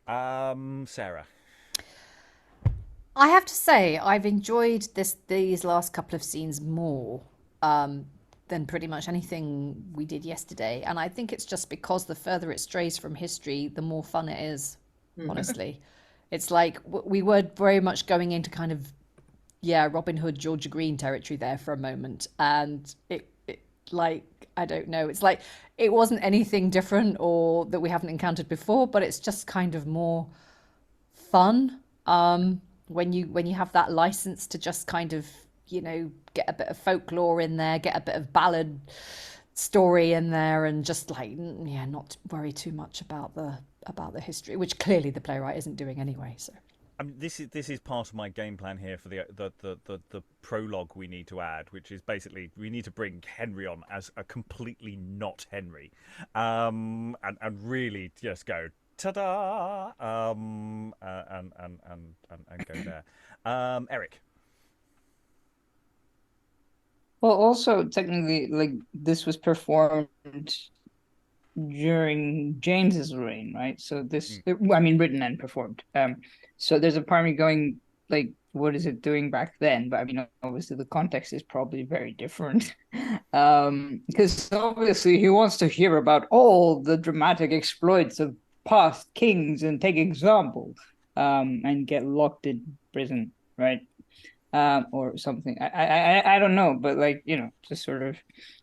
there. Sarah. I have to say, I've enjoyed these last couple of scenes more than pretty much anything we did yesterday. And I think it's just because the further it strays from history, the more fun it is, honestly. It's like we were very much going into kind of, Robin Hood, Georgia Green territory there for a moment. And it I don't know. It's like it wasn't anything different or that we haven't encountered before, but it's just kind of more fun when you have that license to just kind of get a bit of folklore in there, get a bit of ballad story in there, and just not worry too much about the history, which clearly the playwright isn't doing anyway. So This is part of my game plan here for the prologue we need to add, which is basically we need to bring Henry on as a completely not Henry, and really just go ta-da, and go there. Eric. Well, also technically, like this was performed during James's reign, right? So this, I mean, written and performed. So there's a part of me going, like, what is it doing back then? But I mean, obviously the context is probably very different. Because obviously he wants to hear about all the dramatic exploits of past kings and take example, and get locked in prison, right? Or something. I don't know, but like, you know, just sort of,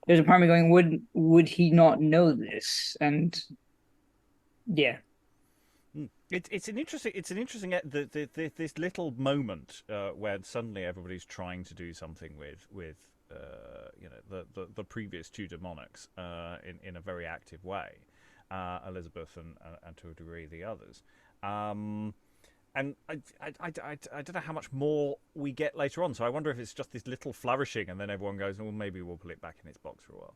there's a part of me going, would he not know this? And yeah. It's an interesting this little moment where suddenly everybody's trying to do something with you know, the previous Tudor monarchs in a very active way, Elizabeth and to a degree the others. And I don't know how much more we get later on, so I wonder if it's just this little flourishing, and then everyone goes, well, maybe we'll put it back in its box for a while.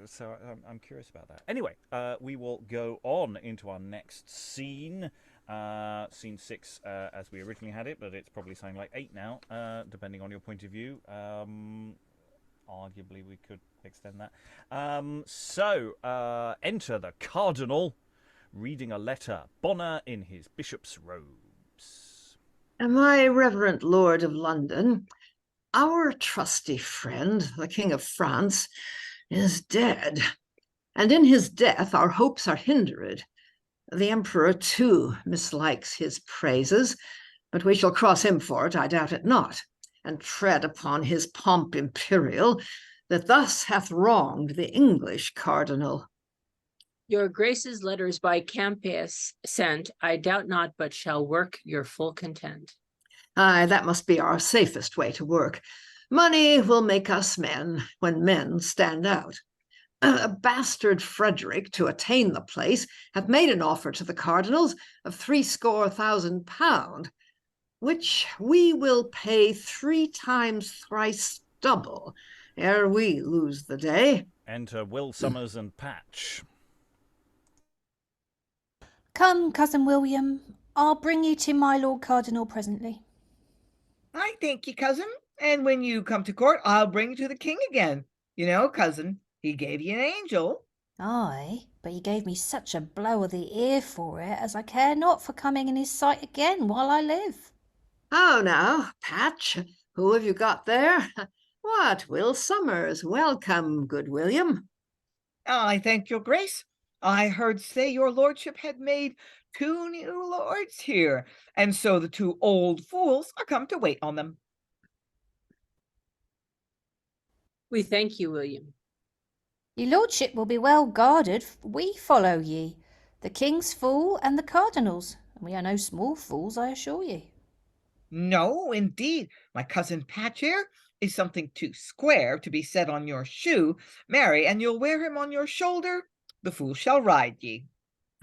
So I'm curious about that. Anyway, we will go on into our next scene, scene 6, as we originally had it, but it's probably something like 8 now, depending on your point of view. Arguably, we could extend that. So enter the Cardinal, reading a letter, Bonner in his bishop's robes. My reverend Lord of London, our trusty friend, the King of France, is dead, and in his death our hopes are hindered. The Emperor, too, mislikes his praises, but we shall cross him for it, I doubt it not, and tread upon his pomp imperial, that thus hath wronged the English cardinal. Your grace's letters by Campus sent, I doubt not, but shall work your full content. Aye, that must be our safest way to work. Money will make us men when men stand out. A bastard Frederick, to attain the place, hath made an offer to the cardinals of 70,000 £, which we will pay 3 times thrice double, ere we lose the day. Enter Will Summers and Patch. Come, cousin William, I'll bring you to my Lord Cardinal presently. I thank you, cousin. And when you come to court, I'll bring you to the king again. You know, cousin, he gave you an angel. Aye, but he gave me such a blow of the ear for it, as I care not for coming in his sight again while I live. How now, Patch? Who have you got there? What, Will Summers? Welcome, good William. I thank your grace. I heard say your lordship had made 2 new lords here, and so the 2 old fools are come to wait on them. We thank you, William. Your lordship will be well guarded. We follow ye, the king's fool and the cardinal's, and we are no small fools, I assure you. No, indeed, my cousin Patch here is something too square to be set on your shoe. Marry, and you'll wear him on your shoulder. The fool shall ride ye.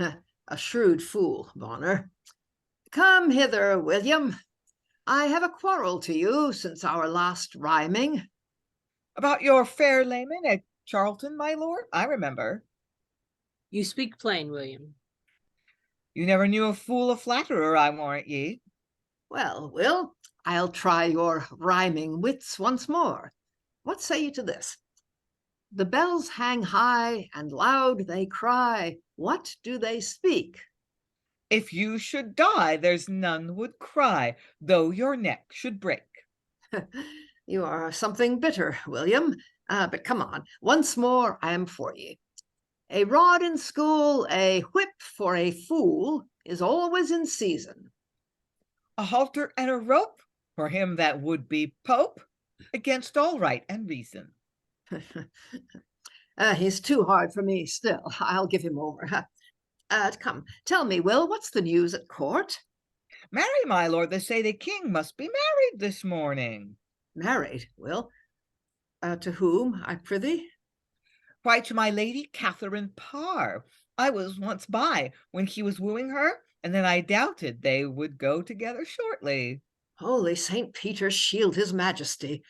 A shrewd fool, Bonner. Come hither, William. I have a quarrel to you since our last rhyming. About your fair layman at Charlton, my lord, I remember. You speak plain, William. You never knew a fool a flatterer, I warrant ye. Well, Will, I'll try your rhyming wits once more. What say you to this? The bells hang high and loud they cry. What do they speak? If you should die, there's none would cry, though your neck should break. You are something bitter, William, but come on. Once more, I am for ye. A rod in school, a whip for a fool, is always in season. A halter and a rope for him that would be pope, against all right and reason. He's too hard for me still. I'll give him over. Come, tell me, Will, what's the news at court? Marry, my lord, they say the king must be married this morning. Married, Will? To whom, I prithee? Why, to my lady Katherine Parr. I was once by when he was wooing her, and then I doubted they would go together shortly. Holy St. Peter shield his majesty.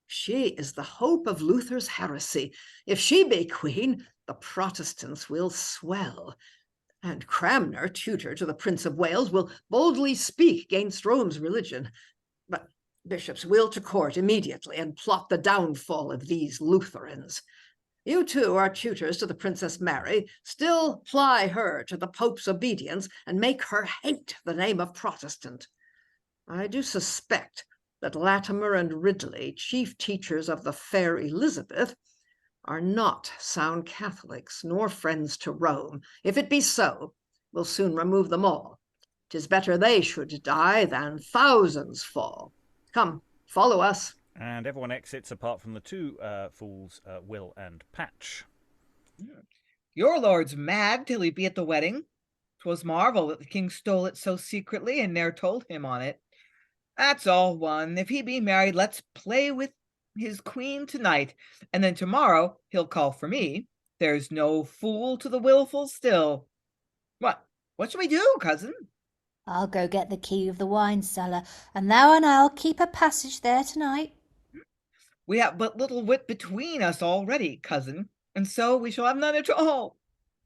She is the hope of Luther's heresy. If she be queen, the Protestants will swell. And Cranmer, tutor to the Prince of Wales, will boldly speak against Rome's religion. But bishops will to court immediately and plot the downfall of these Lutherans. You too are tutors to the Princess Mary. Still ply her to the Pope's obedience and make her hate the name of Protestant. I do suspect that Latimer and Ridley, chief teachers of the fair Elizabeth, are not sound Catholics nor friends to Rome. If it be so, we'll soon remove them all. 'Tis better they should die than thousands fall. Come, follow us. And everyone exits apart from the two fools, Will and Patch. Your lord's mad till he be at the wedding. 'Twas marvel that the king stole it so secretly and ne'er told him on it. That's all one. If he be married, let's play with his queen tonight, and then tomorrow he'll call for me. There's no fool to the willful still. What shall we do, cousin? I'll go get the key of the wine cellar, and thou and I'll keep a passage there tonight. We have but little wit between us already, cousin, and so we shall have none at all.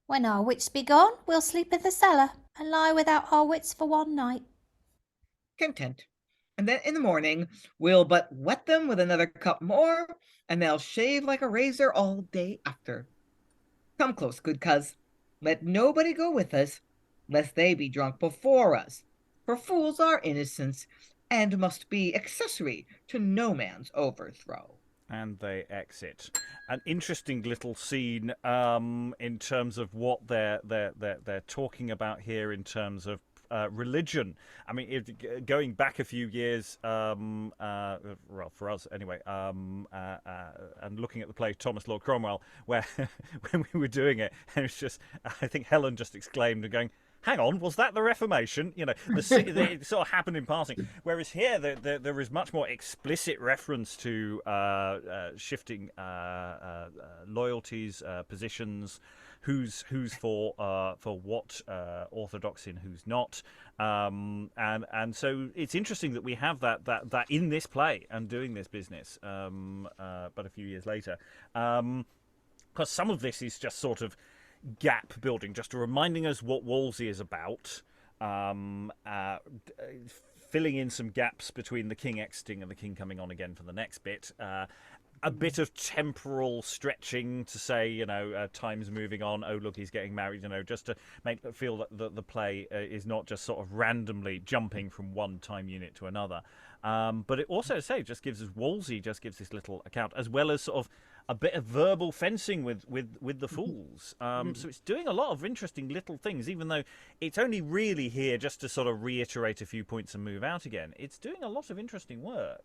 When our wits be gone, we'll sleep in the cellar, and lie without our wits for one night. Content. And then in the morning we'll but wet them with another cup more, and they'll shave like a razor all day after. Come close, good coz. Let nobody go with us, lest they be drunk before us. For fools are innocents, and must be accessory to no man's overthrow. And they exit. An interesting little scene in terms of what they're talking about here in terms of religion. I mean, going back a few years, well, for us anyway, and looking at the play Thomas Lord Cromwell, where when we were doing it, and it's just, I think Helen just exclaimed and going, hang on, was that the Reformation? You know, it sort of happened in passing. Whereas here, there is much more explicit reference to shifting loyalties, positions, who's for what orthodoxy and who's not, and so it's interesting that we have that in this play and doing this business, but a few years later, because some of this is just sort of gap building, just reminding us what Wolsey is about, filling in some gaps between the king exiting and the king coming on again for the next bit. A bit of temporal stretching to say, you know, time's moving on. Oh, look, he's getting married, you know, just to make it feel that the play is not just sort of randomly jumping from one time unit to another. But it also, just gives us, Wolsey just gives this little account, as well as sort of a bit of verbal fencing with the fools. So it's doing a lot of interesting little things, even though it's only really here just to sort of reiterate a few points and move out again. It's doing a lot of interesting work.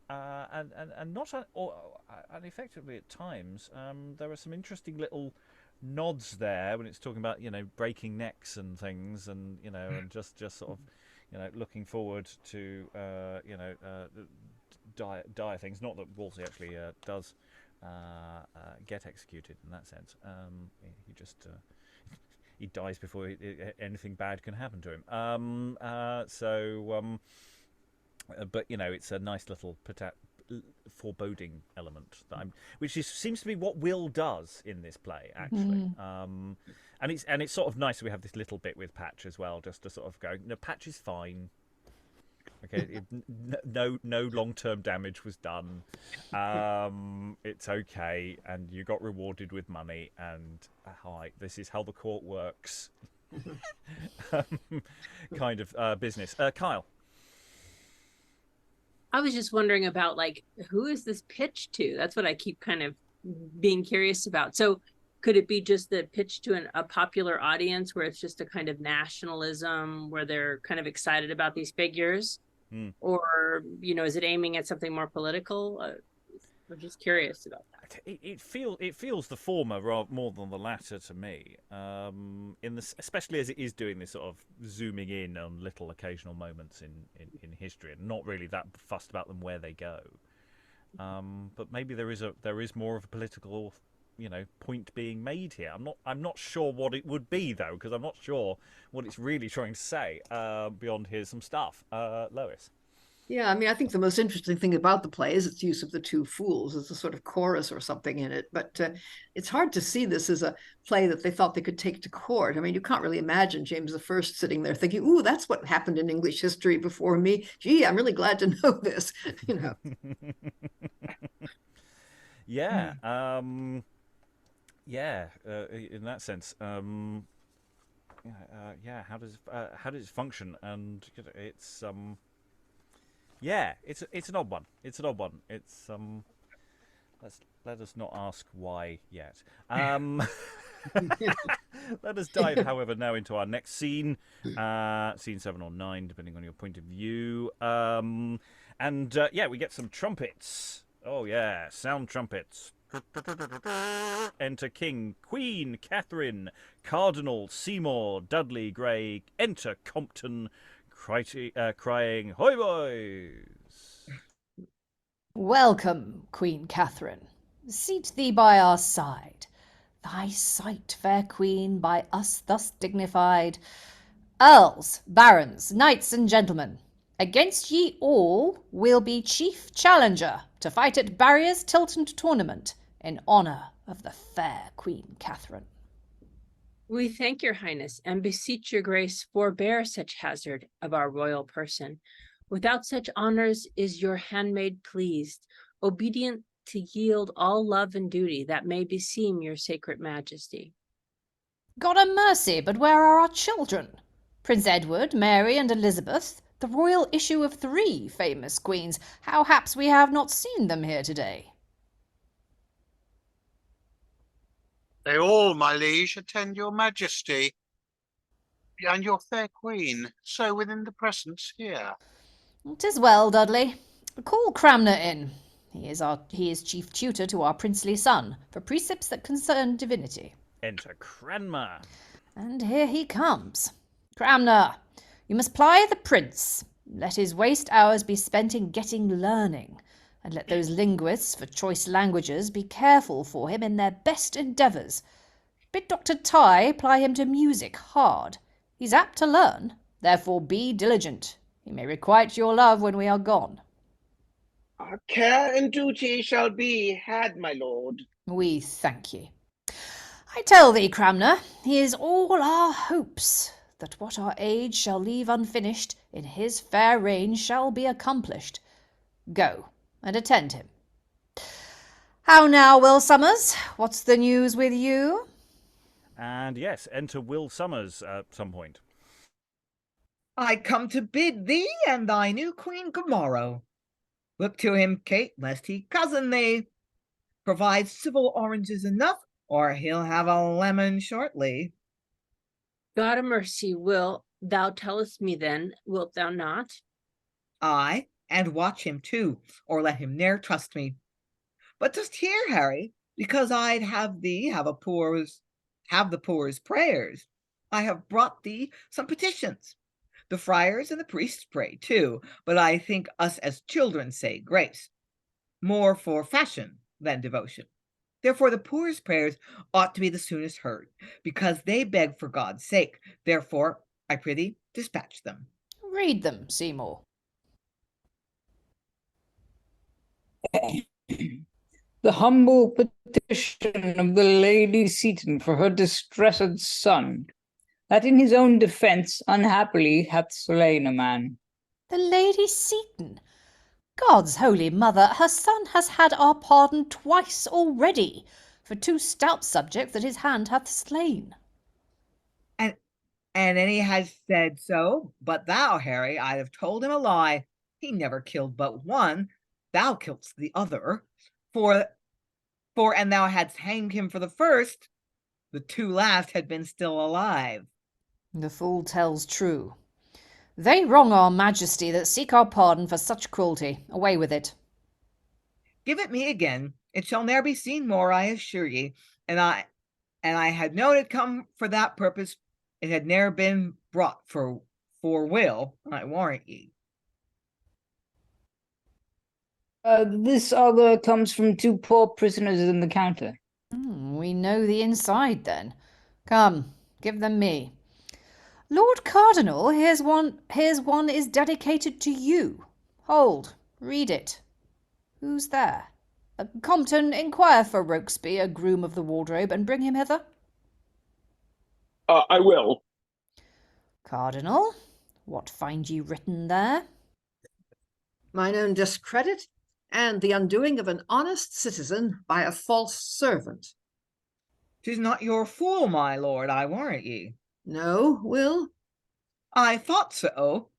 And not and effectively at times, there are some interesting little nods there when it's talking about, you know, breaking necks and things, and you know, and just sort of, you know, looking forward to you know, dire things. Not that Wolsey actually does get executed in that sense. He just he dies before anything bad can happen to him. But you know, it's a nice little foreboding element that which seems to be what Will does in this play, actually. And it's sort of nice we have this little bit with Patch as well, just to sort of go, no, Patch is fine. Okay, no long-term damage was done. It's okay, and you got rewarded with money. And hi, this is how the court works. Kind of business. Kyle. I was just wondering about, like, who is this pitched to? That's what I keep kind of being curious about. So could it be just the pitch to a popular audience where it's just a kind of nationalism where they're kind of excited about these figures? Or, you know, is it aiming at something more political? I'm just curious about that. It feels the former more than the latter to me. Especially as it is doing this sort of zooming in on little occasional moments in history, and not really that fussed about them where they go. But maybe there is more of a political point being made here. I'm not sure what it would be though, because I'm not sure what it's really trying to say. Beyond here's some stuff. Lois. Yeah, I mean, I think the most interesting thing about the play is its use of the two fools as a sort of chorus or something in it. But it's hard to see this as a play that they thought they could take to court. I mean, you can't really imagine James I sitting there thinking, "Ooh, that's what happened in English history before me. Gee, I'm really glad to know this." Yeah. Yeah. In that sense. Yeah. How does it function? And it's Yeah, it's an odd one. It's an odd one. It's let us not ask why yet. Let us dive, however, now into our next scene, scene 7 or 9, depending on your point of view. We get some trumpets. Oh yeah, sound trumpets. Enter King, Queen, Katherine, Cardinal, Seymour, Dudley, Grey. Enter Compton. Crying, "Hoy boys!" Welcome, Queen Katherine. Seat thee by our side. Thy sight, fair queen, by us thus dignified. Earls, barons, knights, and gentlemen, against ye all will be chief challenger to fight at Barriers Tilton Tournament in honour of the fair Queen Katherine. We thank your highness and beseech your grace forbear such hazard of our royal person. Without such honours is your handmaid pleased, obedient to yield all love and duty that may beseem your sacred majesty. God a mercy, but where are our children? Prince Edward, Mary, and Elizabeth, the royal issue of 3 famous queens. How haps we have not seen them here today. They all, my liege, attend your majesty and your fair queen, so within the presence here. 'Tis well, Dudley. Call Cranmer in. He is chief tutor to our princely son, for precepts that concern divinity. Enter Cranmer. And here he comes. Cranmer, you must ply the prince. Let his waste hours be spent in getting learning, and let those linguists for choice languages be careful for him in their best endeavours. Bid Dr. Tye ply him to music hard. He's apt to learn, therefore be diligent. He may requite your love when we are gone. Our care and duty shall be had, my lord. We thank ye. I tell thee, Cranmer, he is all our hopes, that what our age shall leave unfinished in his fair reign shall be accomplished. Go and attend him. How now, Will Summers? What's the news with you? And yes, enter Will Summers at some point. I come to bid thee and thy new queen good morrow. Look to him, Kate, lest he cozen thee. Provide civil oranges enough, or he'll have a lemon shortly. God a mercy, Will, thou tellest me then, wilt thou not? Aye, and watch him too, or let him ne'er trust me. But just hear, Harry, because I'd have thee have the poor's prayers. I have brought thee some petitions. The friars and the priests pray too, but I think us as children say grace, more for fashion than devotion. Therefore the poor's prayers ought to be the soonest heard, because they beg for God's sake. Therefore, I prithee, dispatch them. Read them, Seymour. The humble petition of the Lady Seaton for her distressed son, that in his own defence unhappily hath slain a man. The Lady Seaton? God's holy mother, her son has had our pardon twice already, for 2 stout subjects that his hand hath slain. And any has said so, but thou, Harry, I'd have told him a lie. He never killed but one, thou killedst the other. For and thou hadst hanged him for the first, the 2 last had been still alive. The fool tells true. They wrong our majesty that seek our pardon for such cruelty. Away with it. Give it me again. It shall ne'er be seen more, I assure ye. And I had known it come for that purpose. It had ne'er been brought for Will, I warrant ye. This other comes from 2 poor prisoners in the counter. We know the inside, then. Come, give them me. Lord Cardinal, here's one is dedicated to you. Hold, read it. Who's there? Compton, inquire for Rokesby, a groom of the wardrobe, and bring him hither. I will. Cardinal, what find ye written there? Mine own discredit, and the undoing of an honest citizen by a false servant. 'Tis not your fool, my lord, I warrant ye. No, Will? I thought so.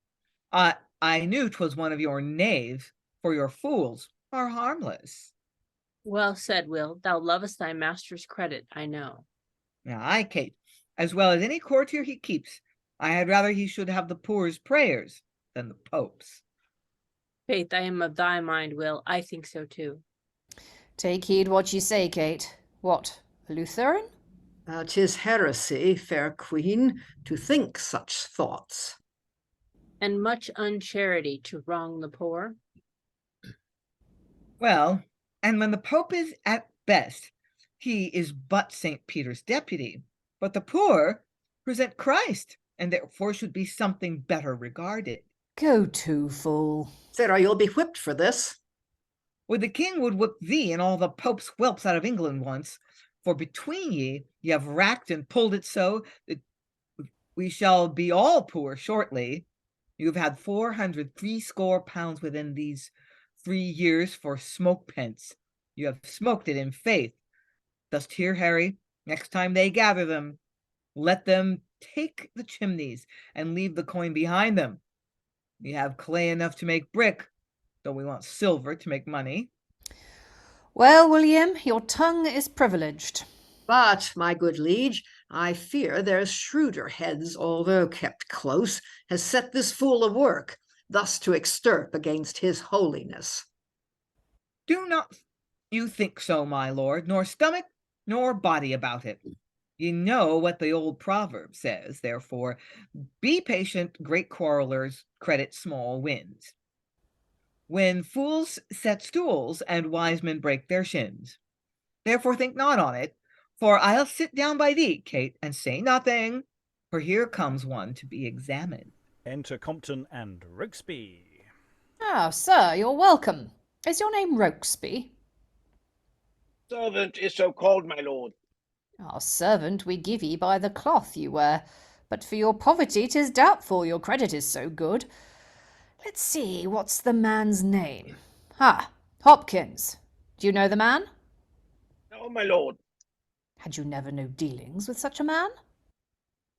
I knew 'twas one of your knaves, for your fools are harmless. Well said, Will. Thou lovest thy master's credit, I know. Aye, Kate, as well as any courtier he keeps. I had rather he should have the poor's prayers than the Pope's. Faith, I am of thy mind, Will. I think so too. Take heed what ye say, Kate. What, a Lutheran? 'Tis heresy, fair queen, to think such thoughts. And much uncharity to wrong the poor. Well, and when the Pope is at best, he is but St. Peter's deputy, but the poor present Christ, and therefore should be something better regarded. Go to, fool. Sarah, you'll be whipped for this. Would the king would whip thee and all the Pope's whelps out of England once, for between ye have racked and pulled it so that we shall be all poor shortly. You've had 460 pounds within these 3 years for smoke pence. You have smoked it in faith. Dost hear, Harry? Next time they gather them, let them take the chimneys and leave the coin behind them. We have clay enough to make brick, though we want silver to make money. Well, William, your tongue is privileged. But, my good liege, I fear there's shrewder heads, although kept close, has set this fool a work, thus to extirp against his holiness. Do not you think so, my lord, nor stomach nor body about it. You know what the old proverb says, therefore, be patient, great quarrelers credit small wins. When fools set stools and wise men break their shins. Therefore think not on it, for I'll sit down by thee, Kate, and say nothing, for here comes one to be examined. Enter Compton and Rokesby. Ah, sir, you're welcome. Is your name Rokesby? Servant is so called, my lord. Our servant we give ye by the cloth you wear, but for your poverty 'tis doubtful your credit is so good. Let's see, what's the man's name? Hopkins. Do you know the man? No, my lord. Had you never no dealings with such a man?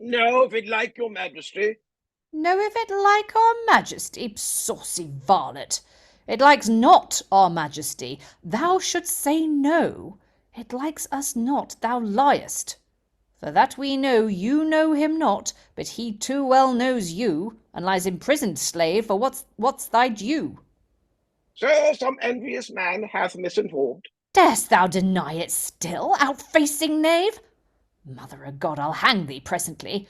No, if it like your majesty. No, if it like our majesty, saucy varlet. It likes not our majesty. Thou shouldst say no. It likes us not, thou liest. For that we know you know him not, but he too well knows you, and lies imprisoned, slave, for what's thy due? Sir, some envious man hath misinformed. Darest thou deny it still, outfacing knave? Mother of God, I'll hang thee presently.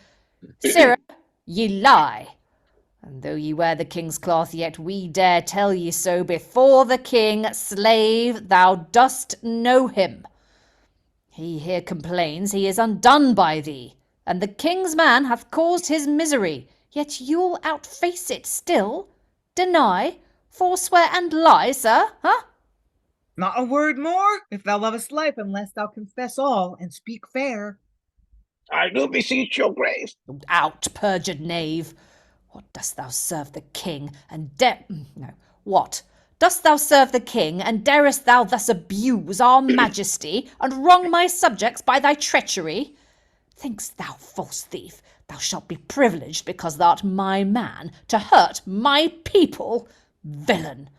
Sirrah, ye lie. And though ye wear the king's cloth, yet we dare tell ye so before the king, slave, thou dost know him. He here complains he is undone by thee, and the king's man hath caused his misery, yet you'll outface it still? Deny, forswear, and lie, sir, huh? Not a word more, if thou lovest life, unless thou confess all and speak fair. I do beseech your grace. Out, perjured knave. What dost thou serve the king, and what? Dost thou serve the king, and darest thou thus abuse our majesty, and wrong my subjects by thy treachery? Think'st thou, false thief, thou shalt be privileged because thou'rt my man, to hurt my people? Villain!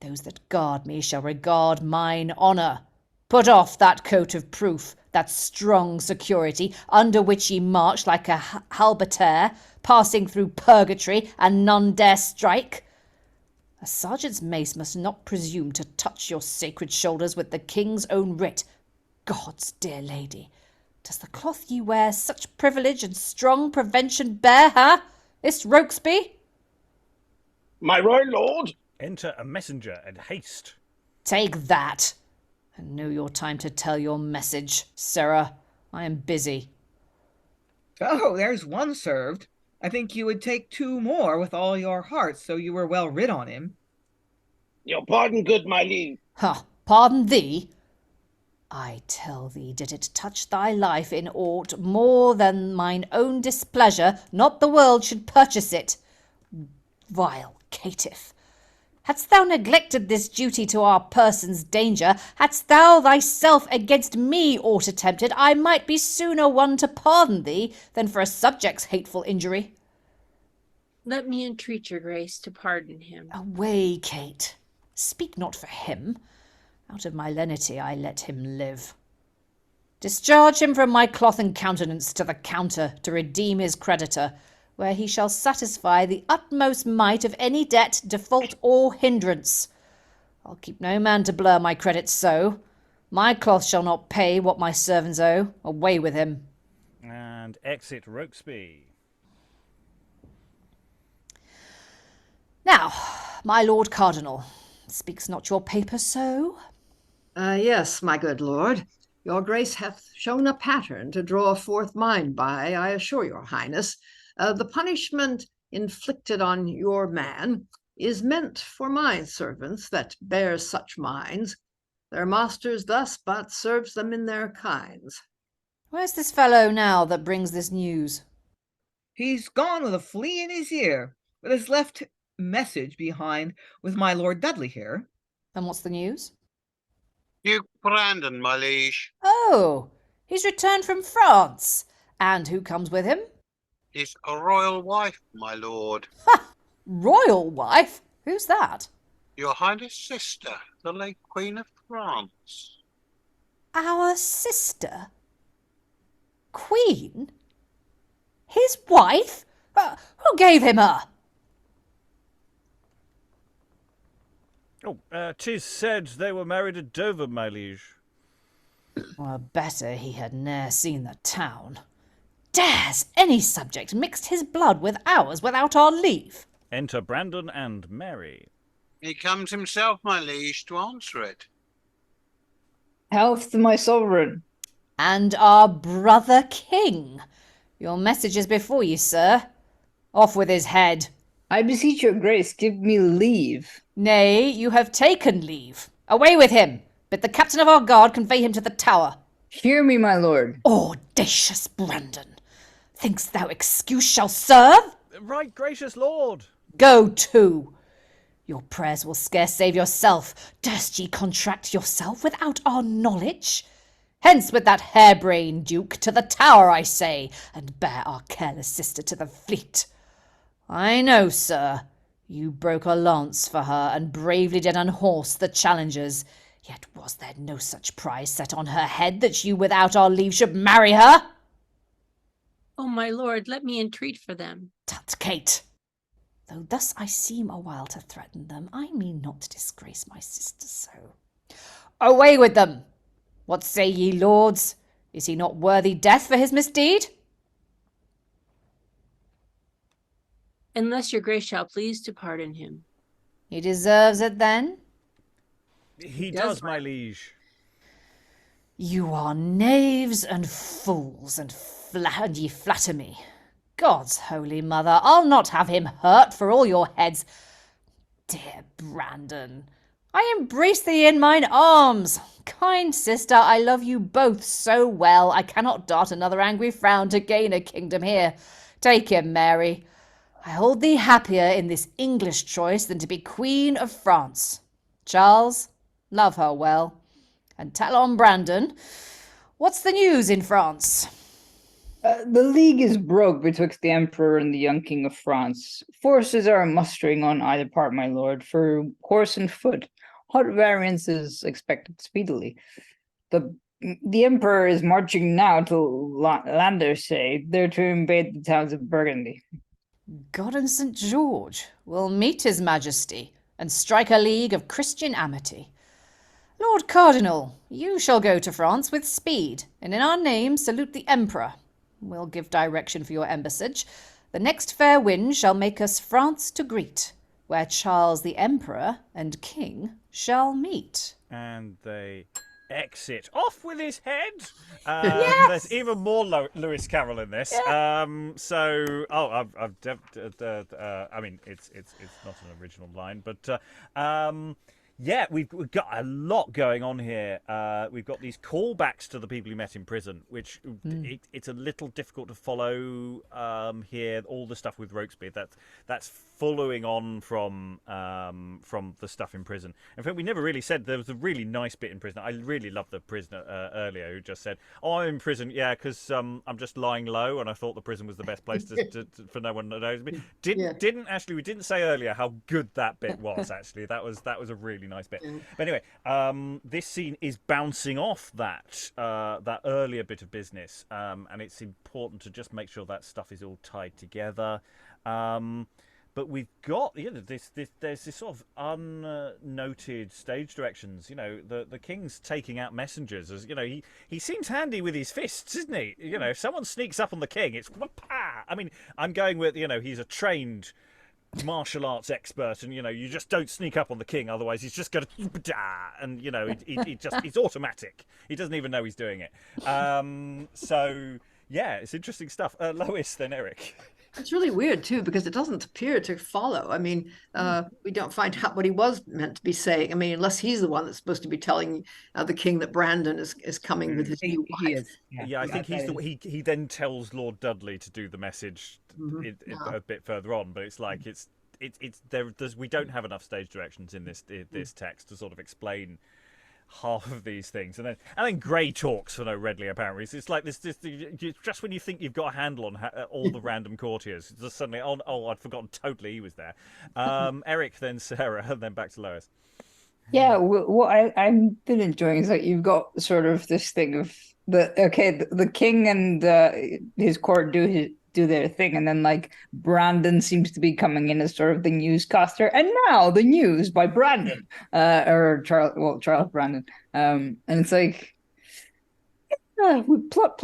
Those that guard me shall regard mine honour. Put off that coat of proof, that strong security, under which ye march like a halberdier, passing through purgatory, and none dare strike. A sergeant's mace must not presume to touch your sacred shoulders with the king's own writ. God's dear lady, does the cloth ye wear such privilege and strong prevention bear, huh? Is't Rokesby? My royal lord. Enter a messenger and haste. Take that. I know your time to tell your message, Sarah. I am busy. Oh, there's one served. I think you would take 2 more with all your heart, so you were well rid on him. Your pardon, good my liege. Ha! Pardon thee? I tell thee, did it touch thy life in aught more than mine own displeasure, not the world should purchase it. Vile caitiff! Hadst thou neglected this duty to our person's danger, hadst thou thyself against me aught attempted, I might be sooner one to pardon thee than for a subject's hateful injury. Let me entreat your grace to pardon him. Away, Kate. Speak not for him. Out of my lenity I let him live. Discharge him from my cloth and countenance to the counter to redeem his creditor, where he shall satisfy the utmost might of any debt, default, or hindrance. I'll keep no man to blur my credit so. My cloth shall not pay what my servants owe. Away with him. And exit Rokesby. Now, my Lord Cardinal, speaks not your paper so? Yes, my good lord. Your grace hath shown a pattern to draw forth mine by, I assure your highness. The punishment inflicted on your man is meant for my servants that bear such minds. Their masters thus but serves them in their kinds. Where's this fellow now that brings this news? He's gone with a flea in his ear, but has left message behind with my Lord Dudley here. And what's the news? Duke Brandon, my liege. Oh, he's returned from France. And who comes with him? His royal wife, my lord. Ha! Royal wife? Who's that? Your highness' sister, the late Queen of France. Our sister? Queen? His wife? Who gave him her? Oh, 'tis said they were married at Dover, my liege. Well, better he had ne'er seen the town. Dares any subject mixed his blood with ours without our leave? Enter Brandon and Mary. He comes himself, my liege, to answer it. Health to my sovereign. And our brother king. Your message is before you, sir. Off with his head. I beseech your grace, give me leave. Nay, you have taken leave. Away with him. Bid the captain of our guard convey him to the tower. Hear me, my lord. Audacious Brandon. Think'st thou excuse shall serve? Right gracious lord. Go to. Your prayers will scarce save yourself. Durst ye contract yourself without our knowledge? Hence with that harebrained duke to the tower, I say, and bear our careless sister to the fleet. I know, sir, you broke a lance for her and bravely did unhorse the challengers. Yet was there no such prize set on her head that you without our leave should marry her? Oh, my lord, let me entreat for them. Tut, Kate. Though thus I seem awhile to threaten them, I mean not to disgrace my sister so. Away with them! What say ye, lords? Is he not worthy death for his misdeed? Unless your grace shall please to pardon him. He deserves it then? He does, my liege. You are knaves and fools, and ye flatter me. God's holy mother, I'll not have him hurt for all your heads. Dear Brandon, I embrace thee in mine arms. Kind sister, I love you both so well, I cannot dart another angry frown to gain a kingdom here. Take him, Mary. I hold thee happier in this English choice than to be Queen of France. Charles, love her well. And tell on Brandon, what's the news in France? The league is broke betwixt the emperor and the young king of France. Forces are mustering on either part, my lord, for horse and foot. Hot variance is expected speedily. The emperor is marching now to Landersey, there to invade the towns of Burgundy. God and St. George will meet his majesty and strike a league of Christian amity. Lord Cardinal, you shall go to France with speed, and in our name salute the emperor. We'll give direction for your embassage. The next fair wind shall make us France to greet, where Charles the emperor and king shall meet. And they exit. Off with his head. Yes! There's even more Lewis Carroll in this. I mean, it's not an original line, but yeah, we've got a lot going on here. We've got these callbacks to the people he met in prison, which it's a little difficult to follow here. All the stuff with Rokesby, that's following on from the stuff in prison. In fact, we never really said there was a really nice bit in prison. I really loved the prisoner earlier who just said, "Oh, I'm in prison, yeah, because I'm just lying low, and I thought the prison was the best place for no one to know me." We didn't say earlier how good that bit was. Actually, that was a really nice bit. But anyway, this scene is bouncing off that earlier bit of business, and it's important to just make sure that stuff is all tied together. But we've got there's this sort of unnoted stage directions. The king's taking out messengers. As he seems handy with his fists, isn't he? If someone sneaks up on the king, it's wha-pa! I mean, I'm going with he's a trained martial arts expert, and you just don't sneak up on the king, otherwise he's just going to and he's automatic. He doesn't even know he's doing it. So yeah, it's interesting stuff. Lois, then Eric. It's really weird too, because it doesn't appear to follow. I mean, we don't find out what he was meant to be saying. I mean, unless he's the one that's supposed to be telling the king that Brandon is coming with his new wife. He is. Yeah, I think he's he then tells Lord Dudley to do the message a bit further on, but it's like we don't have enough stage directions in this text to sort of explain half of these things, and then Grey talks for no Redley apparently. It's like this just when you think you've got a handle on all the random courtiers, just suddenly I'd forgotten totally he was there. Eric, then Sarah, and then back to Lois. Yeah, what I've been enjoying is that you've got sort of this thing of the king and his court do their thing, and then like Brandon seems to be coming in as sort of the newscaster, and now the news by Brandon or Charles Brandon, and it's like we plot.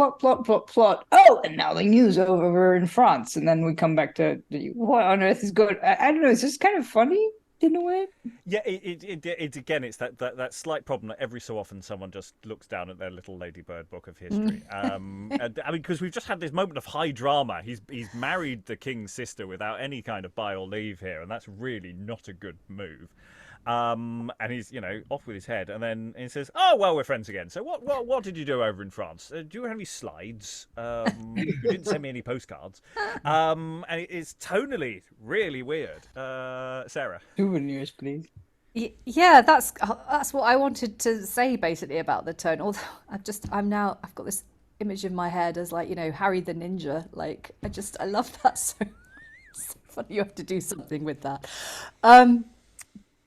Oh, and now the news over in France, and then we come back to what on earth is good. I don't know. It's just kind of funny in a way. Yeah, it again, it's that slight problem that every so often someone just looks down at their little Ladybird book of history. And, I mean, because we've just had this moment of high drama. He's married the king's sister without any kind of by or leave here, and that's really not a good move. And he's off with his head, and then he says, "Oh well, we're friends again. So what did you do over in France? Do you have any slides? You didn't send me any postcards." And it's tonally really weird. Sarah, souvenirs, please. Yeah, that's what I wanted to say basically about the tone. Although I've got this image in my head as like Harry the Ninja. Like I love that so funny. You have to do something with that.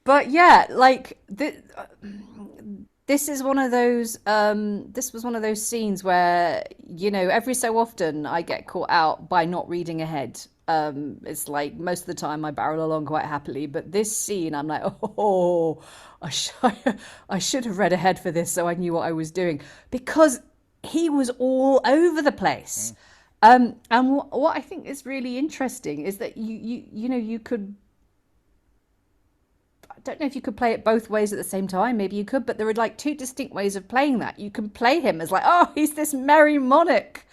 But yeah, like this is one of those. This was one of those scenes where every so often I get caught out by not reading ahead. It's like most of the time I barrel along quite happily, but this scene I'm like, oh, I should have read ahead for this so I knew what I was doing, because he was all over the place. And what I think is really interesting is that you could. I don't know if you could play it both ways at the same time. Maybe you could, but there are like two distinct ways of playing that. You can play him as like, oh, he's this merry monarch,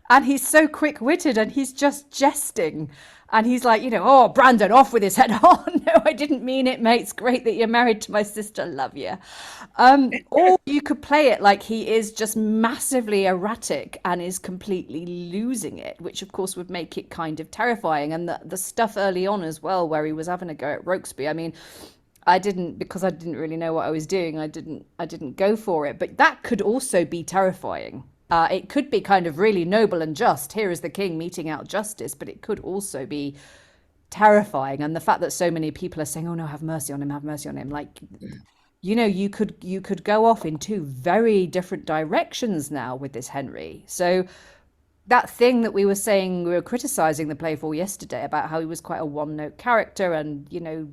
and he's so quick-witted, and he's just jesting, and he's like, oh, Brandon, off with his head. Oh no, I didn't mean it, mate. It's great that you're married to my sister. Love you. Or you could play it like he is just massively erratic and is completely losing it, which of course would make it kind of terrifying. And the stuff early on as well, where he was having a go at Rokesby. I mean, because I didn't really know what I was doing. I didn't go for it, but that could also be terrifying. It could be kind of really noble and just. Here is the king meting out justice, but it could also be terrifying. And the fact that so many people are saying, "Oh no, have mercy on him, have mercy on him," like, you could go off in two very different directions now with this Henry. So that thing that we were saying, we were criticizing the play for yesterday about how he was quite a one-note character and,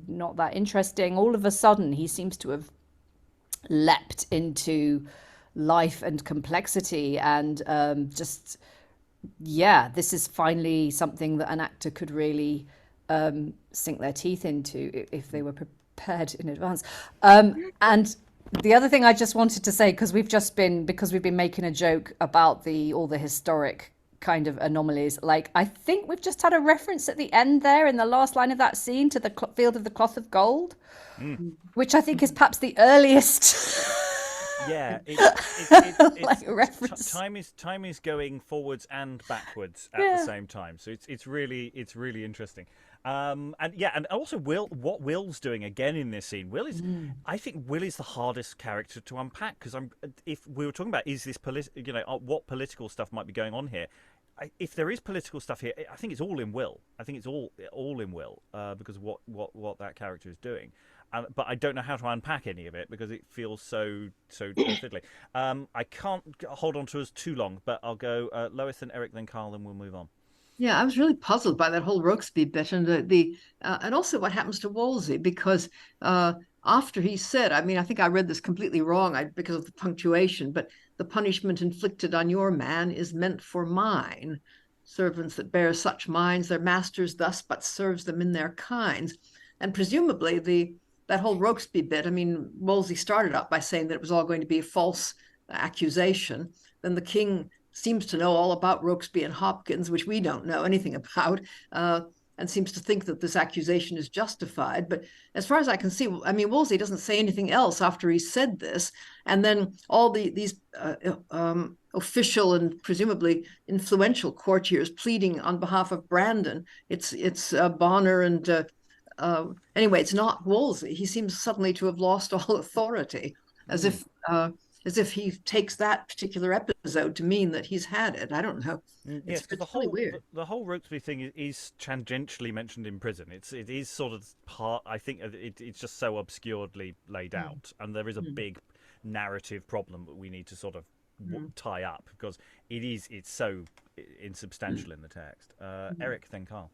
not that interesting. All of a sudden, he seems to have leapt into life and complexity, and this is finally something that an actor could really sink their teeth into if they were prepared in advance. And The other thing I just wanted to say, because we've been making a joke about all the historic kind of anomalies. Like, I think we've just had a reference at the end there in the last line of that scene to the field of the cloth of gold, which I think is perhaps the earliest. Yeah, like a reference. Time is going forwards and backwards at the same time, so it's really interesting. And also what Will's doing again in this scene. I think Will is the hardest character to unpack, because if we were talking about is this what political stuff might be going on here. If there is political stuff here, I think it's all in Will. I think it's all in Will because of what that character is doing. But I don't know how to unpack any of it because it feels so fiddly. I can't hold on to us too long, but I'll go Lois and Eric, then Carl, and we'll move on. Yeah, I was really puzzled by that whole Rokesby bit and and also what happens to Wolsey, because after he said, I mean, I think I read this completely wrong because of the punctuation, but the punishment inflicted on your man is meant for mine. Servants that bear such minds, their masters thus but serves them in their kinds. And presumably that whole Rokesby bit, I mean, Wolsey started out by saying that it was all going to be a false accusation. Then the king seems to know all about Rokesby and Hopkins, which we don't know anything about, and seems to think that this accusation is justified. But as far as I can see, I mean, Wolsey doesn't say anything else after he said this. And then all these official and presumably influential courtiers pleading on behalf of Brandon. It's Bonner and anyway, it's not Wolsey. He seems suddenly to have lost all authority, as if he takes that particular episode to mean that he's had it. I don't know. Yes, it's really weird. The whole Rokesby thing is tangentially mentioned in prison. It is sort of part. I think it's just so obscuredly laid out, and there is a big narrative problem that we need to sort of tie up because it's so insubstantial in the text. Eric, then Carl.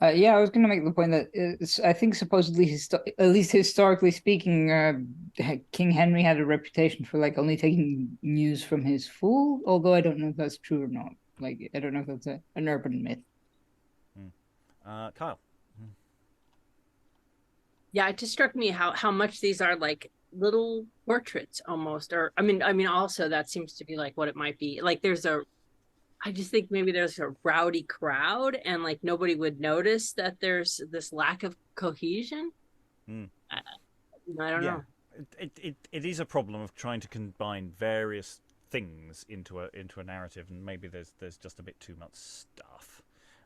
I was going to make the point that I think supposedly, at least historically speaking, King Henry had a reputation for like only taking news from his fool. Although I don't know if that's true or not. Like I don't know if that's an urban myth. Kyle. Yeah, it just struck me how much these are like little portraits almost, or I mean, also that seems to be like what it might be. Like I just think maybe there's a rowdy crowd and like nobody would notice that there's this lack of cohesion. I don't know. It is a problem of trying to combine various things into a narrative, and maybe there's just a bit too much stuff.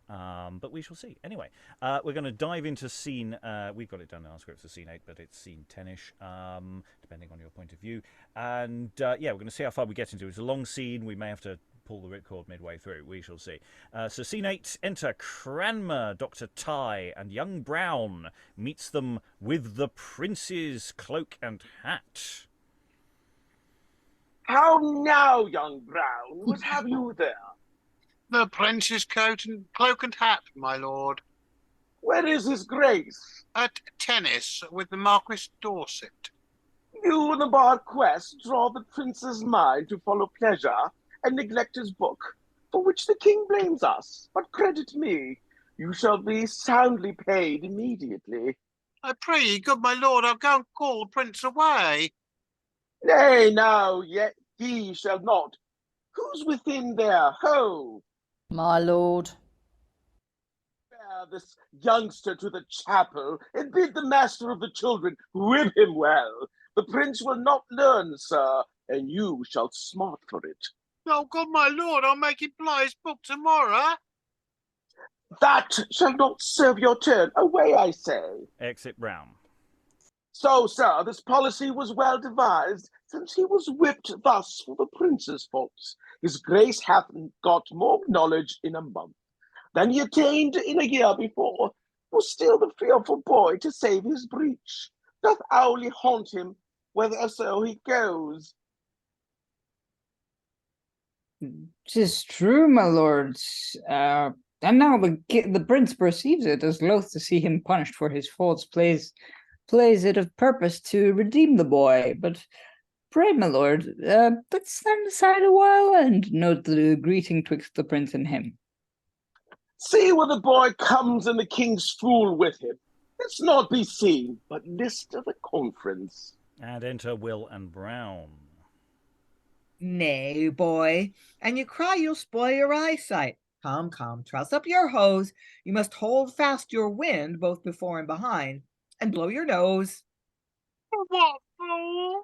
But we shall see. Anyway, we're going to dive into scene. We've got it done in our script for scene 8, but it's scene 10ish, depending on your point of view. And we're going to see how far we get into it. It's a long scene. We may have to pull the ripcord midway through. We shall see. So scene 8, enter Cranmer, Dr. Tye, and young Browne meets them with the prince's cloak and hat. How now, young Browne? What have you there? The prince's cloak and hat, my lord. Where is his grace? At tennis with the Marquess Dorset. You and the Marquess draw the prince's mind to follow pleasure and neglect his book, for which the king blames us. But credit me, you shall be soundly paid immediately. I pray ye, good my lord, I'll go and call the prince away. Nay, now, yet ye shall not. Who's within there? Ho! My lord. Bear this youngster to the chapel, and bid the master of the children whip him well. The prince will not learn, sir, and you shall smart for it. Oh, God, my lord, I'll make him ply his book tomorrow. That shall not serve your turn. Away, I say. Exit Browne. So, sir, this policy was well devised, since he was whipped thus for the prince's faults. His grace hath got more knowledge in a month than he attained in a year before. For still the fearful boy, to save his breech, doth hourly haunt him, whitherso he goes. 'Tis true, my lords. And now the prince perceives it, as loath to see him punished for his faults, plays it of purpose to redeem the boy. But pray, my lord, let's stand aside a while and note the greeting twixt the prince and him. See where the boy comes and the king's fool with him. Let's not be seen, but list to the conference. And enter Will and Browne. Nay, boy, and you cry you'll spoil your eyesight. Come, come, truss up your hose. You must hold fast your wind both before and behind, and blow your nose. What for?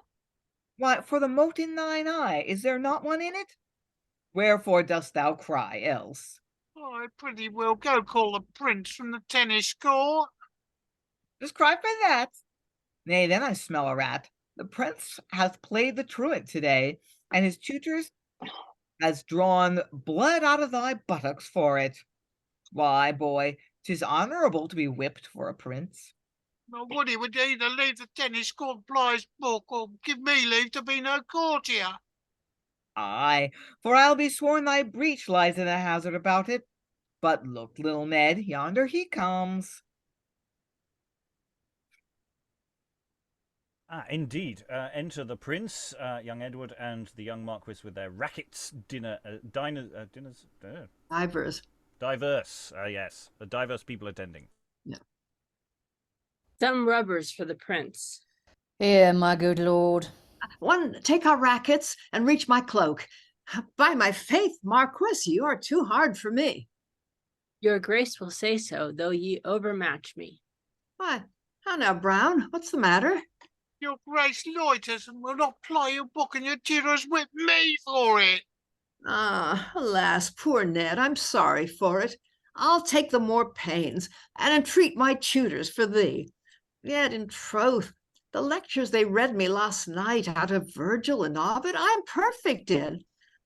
Why, for the mote in thine eye, is there not one in it? Wherefore dost thou cry else? I pretty well go call the prince from the tennis court. Just cry for that. Nay, then I smell a rat. The prince hath played the truant today, and his tutors has drawn blood out of thy buttocks for it. Why, boy, 'tis honourable to be whipped for a prince. Well, Woody would either leave the tennis court by his book or give me leave to be no courtier. Aye, for I'll be sworn thy breech lies in a hazard about it. But look, little Ned, yonder he comes. Indeed. Enter the prince, young Edward, and the young Marquis with their rackets, dinners, Divers. diverse, yes, the diverse people attending. Yeah. Some rubbers for the prince. Here, my good lord. One, take our rackets and reach my cloak. By my faith, Marquis, you are too hard for me. Your grace will say so, though ye overmatch me. Why, how now, Browne? What's the matter? Your grace loiters and will not ply your book, and your tutors whip me for it. Ah, alas, poor Ned, I'm sorry for it. I'll take the more pains, and entreat my tutors for thee. Yet, in troth, the lectures they read me last night out of Virgil and Ovid, I am perfect in.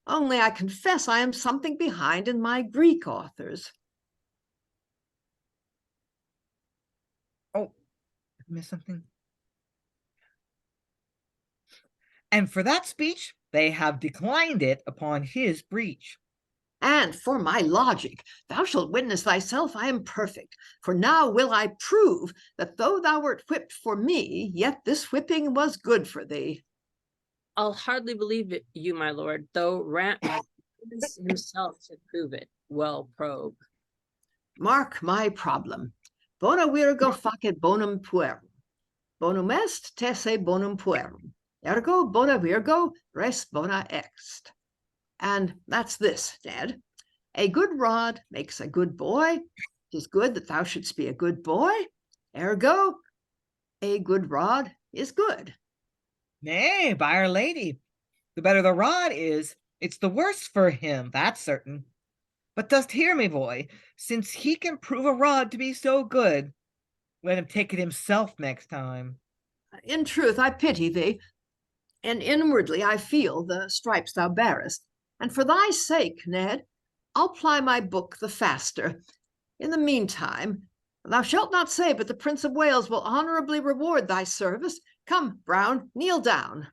Only I confess I am something behind in my Greek authors. Oh, I missed something. And for that speech, they have declined it upon his breach. And for my logic, thou shalt witness thyself I am perfect. For now will I prove that though thou wert whipped for me, yet this whipping was good for thee. I'll hardly believe it, you, my lord, though himself should prove it. Well probe. Mark my problem. Bona virgo facet bonum puerum. Bonum est, tesse bonum puerum. Ergo bona virgo, res bona ext. And that's this, Ned. A good rod makes a good boy. 'Tis good that thou shouldst be a good boy. Ergo, a good rod is good. Nay, by Our Lady, the better the rod is, it's the worse for him, that's certain. But dost hear me, boy, since he can prove a rod to be so good, let him take it himself next time. In truth, I pity thee, and inwardly I feel the stripes thou bearest. And for thy sake, Ned, I'll ply my book the faster. In the meantime, thou shalt not say, but the Prince of Wales will honourably reward thy service. Come, Browne, kneel down.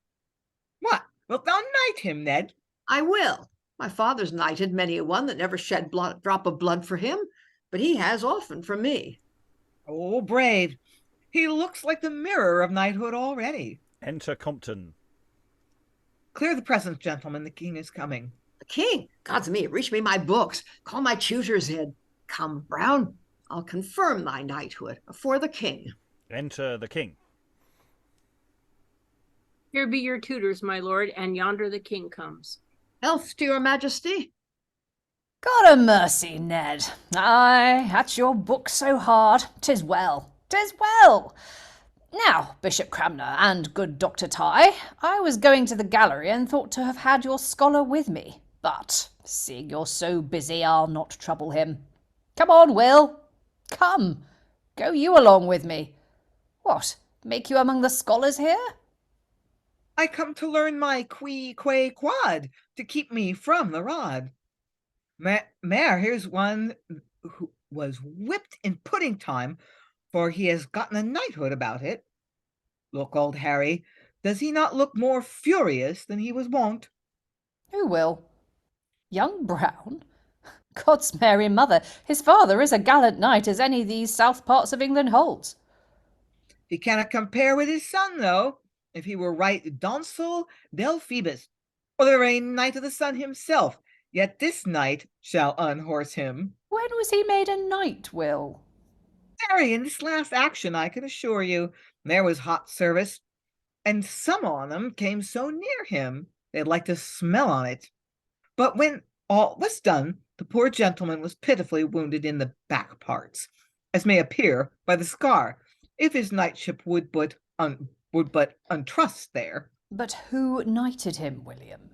What, wilt thou knight him, Ned? I will. My father's knighted many a one that never shed drop of blood for him, but he has often for me. Oh, brave. He looks like the mirror of knighthood already. Enter Compton. Clear the presence, gentlemen, the king is coming. The king? God's me, reach me my books. Call my tutors in. Come, Browne, I'll confirm thy knighthood afore the king. Enter the king. Here be your tutors, my lord, and yonder the king comes. Health to your majesty. God a mercy, Ned. Aye, at your book so hard. 'Tis well, 'tis well. Now, Bishop Cranmer and good Dr. Tye, I was going to the gallery and thought to have had your scholar with me. But, seeing you're so busy, I'll not trouble him. Come on, Will. Come, go you along with me. What, make you among the scholars here? I come to learn my qui, que, quad, to keep me from the rod. Mayor, here's one who was whipped in pudding time, for he has gotten a knighthood about it. Look, old Harry, does he not look more furious than he was wont? Who will? Young Browne? God's Mary Mother, his father is a gallant knight as any these south parts of England holds. He cannot compare with his son, though, if he were right Donsel del Phoebus, or the very knight of the sun himself, yet this knight shall unhorse him. When was he made a knight, Will? Harry, in this last action, I can assure you, there was hot service. and some on them came so near him they'd like to smell on it. But when all was done, the poor gentleman was pitifully wounded in the back parts, as may appear by the scar, if his knightship would but untrust there. But who knighted him, William?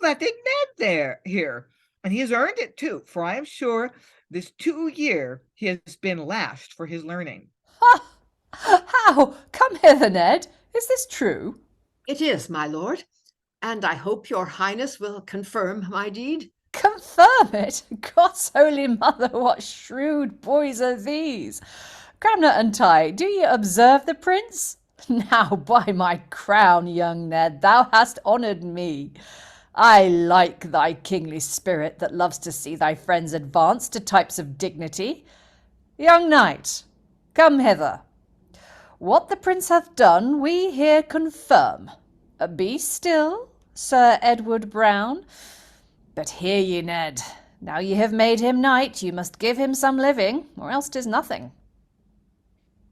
That big Ned here, and he has earned it too, for I am sure this 2 year he has been lashed for his learning. Ha! How? Come hither, Ned. Is this true? It is, my lord, and I hope your highness will confirm my deed. Confirm it? God's holy mother, what shrewd boys are these! Cranmer and Ty, do ye observe the prince? Now, by my crown, young Ned, thou hast honoured me. I like thy kingly spirit that loves to see thy friends advance to types of dignity. Young knight, come hither. What the prince hath done, we here confirm. Be still, Sir Edward Browne. But hear ye, Ned, now ye have made him knight, you must give him some living, or else 'tis nothing.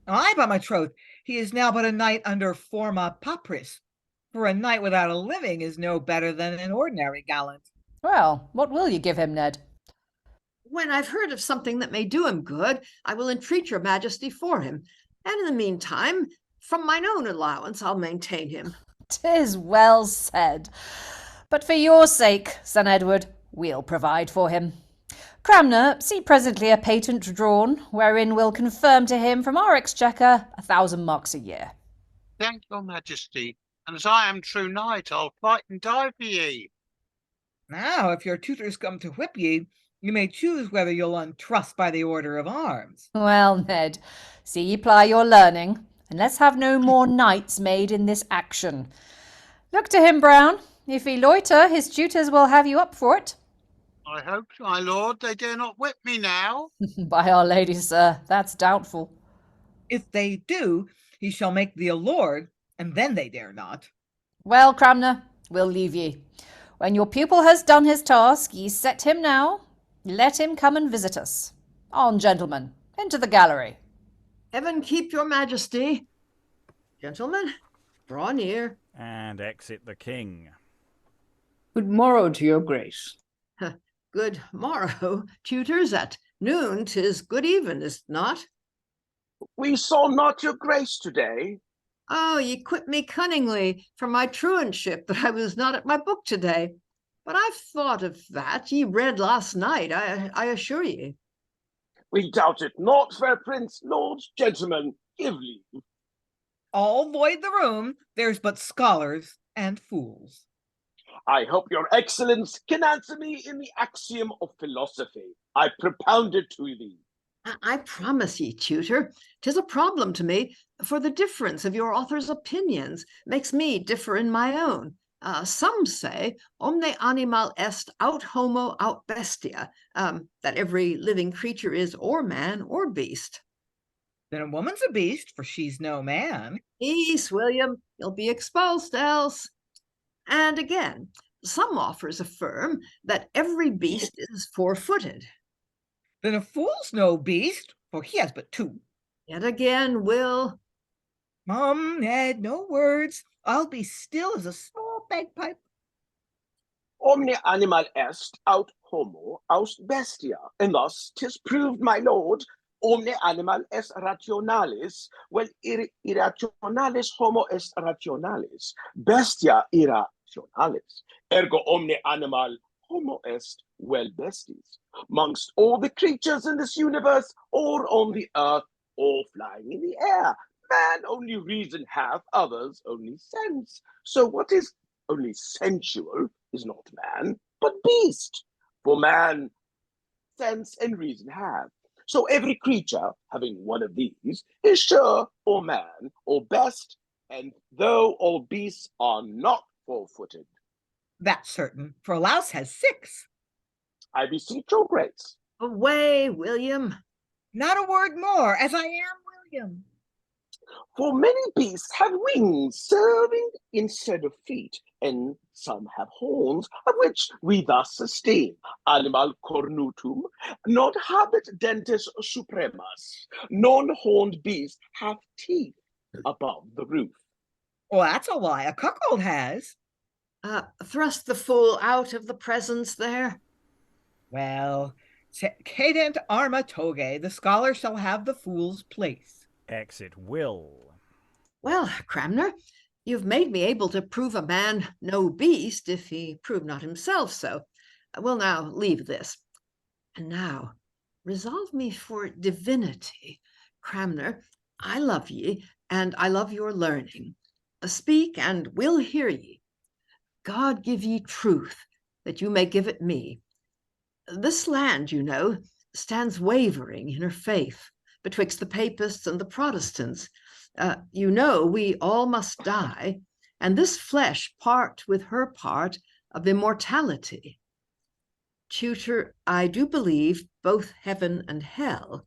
Ay, by my troth, he is now but a knight under forma papris, for a knight without a living is no better than an ordinary gallant. Well, what will ye give him, Ned? When I've heard of something that may do him good, I will entreat your majesty for him, and in the meantime, from mine own allowance, I'll maintain him. 'Tis well said. But for your sake, son Edward, we'll provide for him. Cranmer, see presently a patent drawn, wherein we'll confirm to him from our exchequer 1,000 marks a year. Thank your majesty, and as I am true knight, I'll fight and die for ye. Now, if your tutors come to whip ye, you may choose whether you'll untrust by the order of arms. Well, Ned, see ye ply your learning, and let's have no more knights made in this action. Look to him, Browne. If he loiter, his tutors will have you up for it. I hope, my lord, they dare not whip me now. By Our Lady, sir, that's doubtful. If they do, he shall make thee a lord, and then they dare not. Well, Cranmer, we'll leave ye. When your pupil has done his task, ye set him now. Let him come and visit us. On, gentlemen, into the gallery. Heaven keep your majesty. Gentlemen, draw near. And exit the king. Good morrow to your grace. Good morrow, tutors. At noon 'tis good even, is't not? We saw not your grace today. Oh, ye quit me cunningly for my truantship that I was not at my book today. But I've thought of that. Ye read last night, I assure ye. We doubt it not, fair prince, lords, gentlemen, give leave. All void the room, there's but scholars and fools. I hope your excellence can answer me in the axiom of philosophy. I propound it to thee. I promise ye, tutor, 'tis a problem to me, for the difference of your author's opinions makes me differ in my own. Some say, omne animal est aut homo aut bestia, that every living creature is or man or beast. Then a woman's a beast, for she's no man. Peace, William, you'll be expulsed else. And again, some authors affirm that every beast is four-footed. Then a fool's no beast, for he has but two. Yet again, Will. Ned, no words. I'll be still as a small bagpipe. Omne animal est aut homo aut bestia, and thus 'tis proved, my lord, omne animal est rationalis, well, irrationalis homo est rationalis, bestia irrationalis, ergo omne animal homo est well besties. Amongst all the creatures in this universe, or on the earth, or flying in the air, man only reason hath, others only sense. So what is only sensual is not man, but beast. For man sense and reason have. So every creature having one of these is sure or man or best, and though all beasts are not four-footed. That's certain, for a louse has 6. I beseech your grace. Away, William. Not a word more, as I am William. For many beasts have wings serving instead of feet, and some have horns, of which we thus esteem animal cornutum, not habet dentes supremas. Non-horned beasts have teeth above the roof. Well, that's a lie. A cuckold has. Thrust the fool out of the presence there. Well, cadent arma togae, the scholar shall have the fool's place. Exit will. Well, Cranmer, you've made me able to prove a man no beast if he prove not himself so. We'll now leave this. And now, resolve me for divinity. Cranmer, I love ye, and I love your learning. Speak, and we'll hear ye. God give ye truth, that you may give it me. This land, you know, stands wavering in her faith betwixt the papists and the Protestants. You know, we all must die, and this flesh part with her part of immortality. Tutor, I do believe both heaven and hell.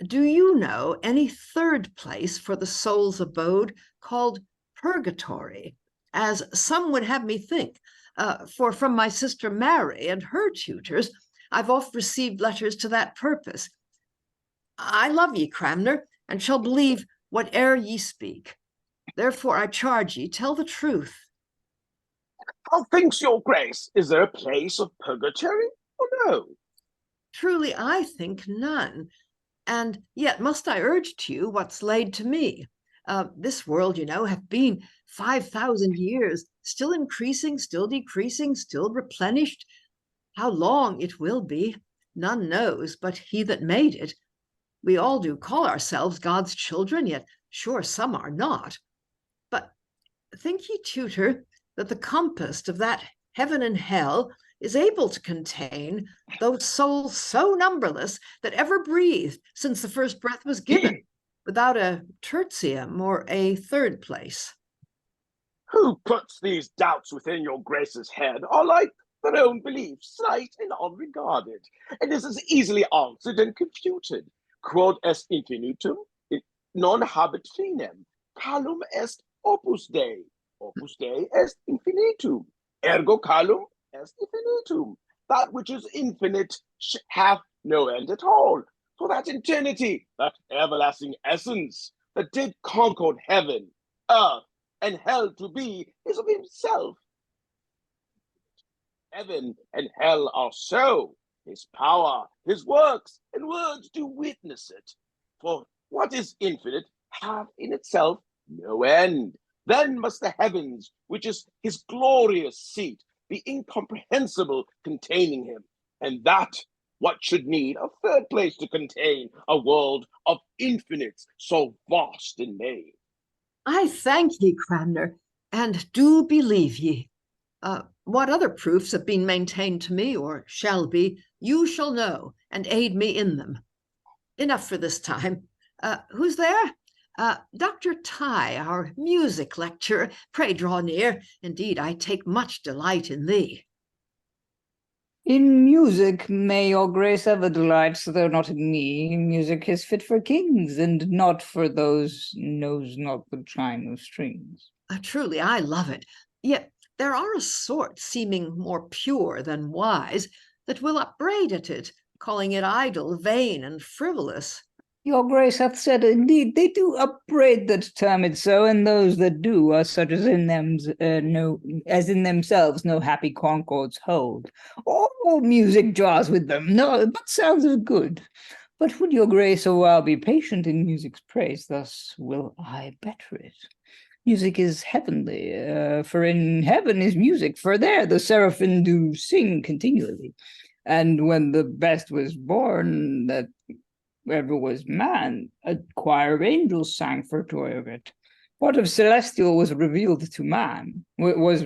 Do you know any third place for the soul's abode called purgatory, as some would have me think? For from my sister Mary and her tutors, I've oft received letters to that purpose. I love ye, Cranmer, and shall believe whate'er ye speak. Therefore I charge ye, tell the truth. How thinks your grace? Is there a place of purgatory, or no? Truly I think none, and yet must I urge to you what's laid to me. This world, you know, hath been 5,000 years, still increasing, still decreasing, still replenished. How long it will be, none knows but he that made it. We all do call ourselves God's children, yet sure some are not. But think ye, tutor, that the compass of that heaven and hell is able to contain those souls so numberless that ever breathed since the first breath was given, without a tertium or a third place? Who puts these doubts within your grace's head are like their own beliefs, slight and unregarded, and is as easily answered and confuted. Quod est infinitum, non habet finem, calum est opus Dei est infinitum, ergo calum est infinitum. That which is infinite hath no end at all. For that eternity, that everlasting essence that did concord heaven, earth, and hell to be, is of himself. Heaven and hell are so. His power, his works, and words do witness it. For what is infinite hath in itself no end. Then must the heavens, which is his glorious seat, be incomprehensible, containing him. And that what should need a third place to contain a world of infinites so vast and made. I thank ye, Cranmer, and do believe ye. What other proofs have been maintained to me, or shall be, you shall know, and aid me in them. Enough for this time. Who's there? Dr. Tye, our music lecturer. Pray draw near. Indeed, I take much delight in thee. In music may your grace ever delight, though not in me. Music is fit for kings, and not for those knows not the chime of strings. Truly, I love it. Yet there are a sort seeming more pure than wise that will upbraid at it, calling it idle, vain, and frivolous. Your grace hath said, indeed, they do upbraid that term it so, and those that do are such as in themselves no happy concords hold. All music jars with them, no, but sounds as good. But would your grace a while be patient in music's praise, thus will I better it. Music is heavenly, for in heaven is music, for there the seraphim do sing continually. And when the best was born, that ever was man, a choir of angels sang for joy of it. What of celestial was revealed to man was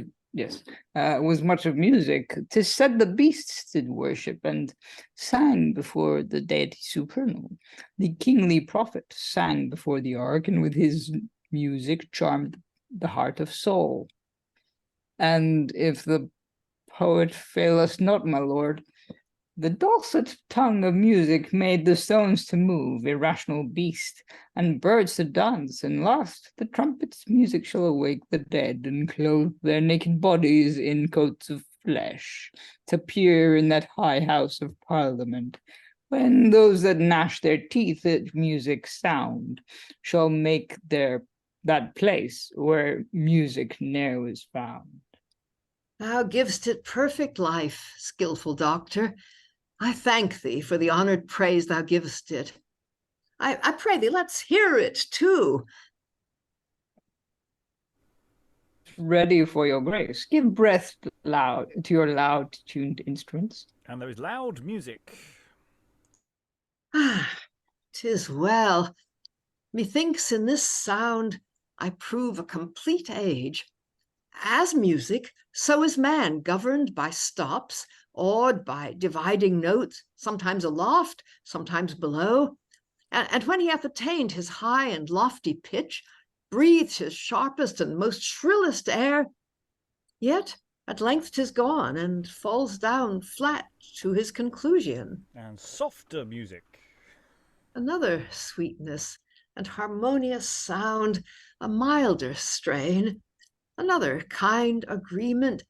much of music. 'Tis said the beasts did worship and sang before the deity supernal. The kingly prophet sang before the ark, and with his music charmed the heart of soul. And if the poet fail us not, my lord, the dulcet tongue of music made the stones to move, irrational beast, and birds to dance, and last the trumpet's music shall awake the dead, and clothe their naked bodies in coats of flesh, to appear in that high house of parliament, when those that gnash their teeth at music's sound shall make their that place where music ne'er was found. Thou givest it perfect life, skilful doctor. I thank thee for the honoured praise thou givest it. I pray thee, let's hear it too. Ready for your grace. Give breath loud to your loud-tuned instruments. And there is loud music. Ah, 'tis well. Methinks in this sound I prove a complete age. As music, so is man, governed by stops, awed by dividing notes, sometimes aloft, sometimes below. And when he hath attained his high and lofty pitch, breathed his sharpest and most shrillest air, yet at length 'tis gone, and falls down flat to his conclusion. And softer music. Another sweetness and harmonious sound, a milder strain, another kind agreement,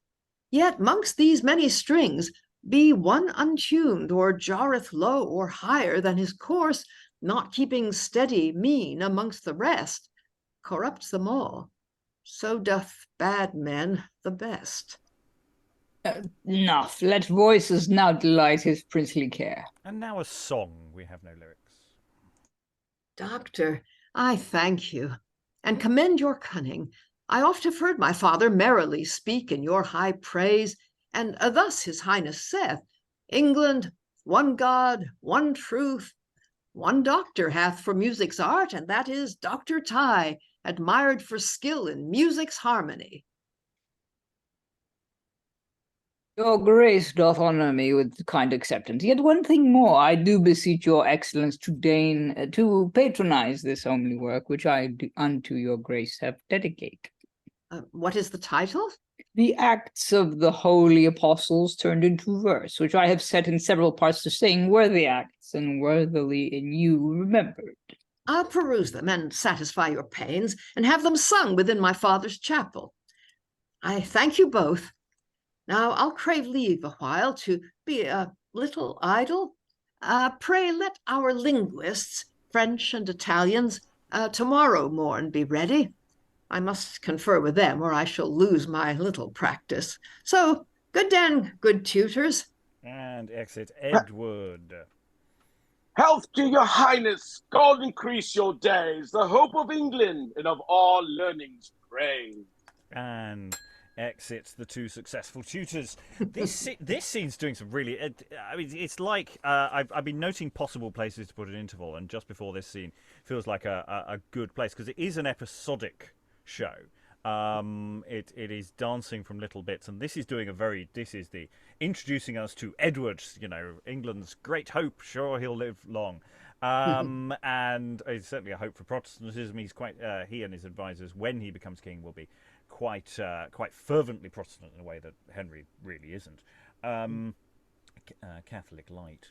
yet mongst these many strings be one untuned, or jarreth low or higher than his course, not keeping steady mean amongst the rest, corrupts them all. So doth bad men the best. Enough, let voices now delight his princely care. And now a song. We have no lyrics. Doctor, I thank you, and commend your cunning. I oft have heard my father merrily speak in your high praise, and thus his highness saith, England, one God, one truth, one doctor hath for music's art, and that is Dr. Tye, admired for skill in music's harmony. Your grace doth honour me with kind acceptance. Yet one thing more, I do beseech your excellence to deign to patronize this homely work, which I unto your grace have dedicate. What is the title? The Acts of the Holy Apostles turned into verse, which I have set in several parts to sing, worthy acts, and worthily in you remembered. I'll peruse them and satisfy your pains, and have them sung within my father's chapel. I thank you both. Now I'll crave leave a while to be a little idle. Pray let our linguists, French and Italians, tomorrow morn be ready. I must confer with them, or I shall lose my little practice. So, good den, good tutors. And exit Edward. Health to your highness, God increase your days, the hope of England and of all learning's praise. And exits the two successful tutors. This scene's doing some really. I mean, it's like I've been noting possible places to put an interval, and just before this scene feels like a good place because it is an episodic show. It is dancing from little bits, and this is doing this is the introducing us to Edward, England's great hope. Sure, he'll live long. And it's certainly a hope for Protestantism. He's quite he and his advisors, when he becomes king, will be quite fervently Protestant in a way that Henry really isn't. Catholic light,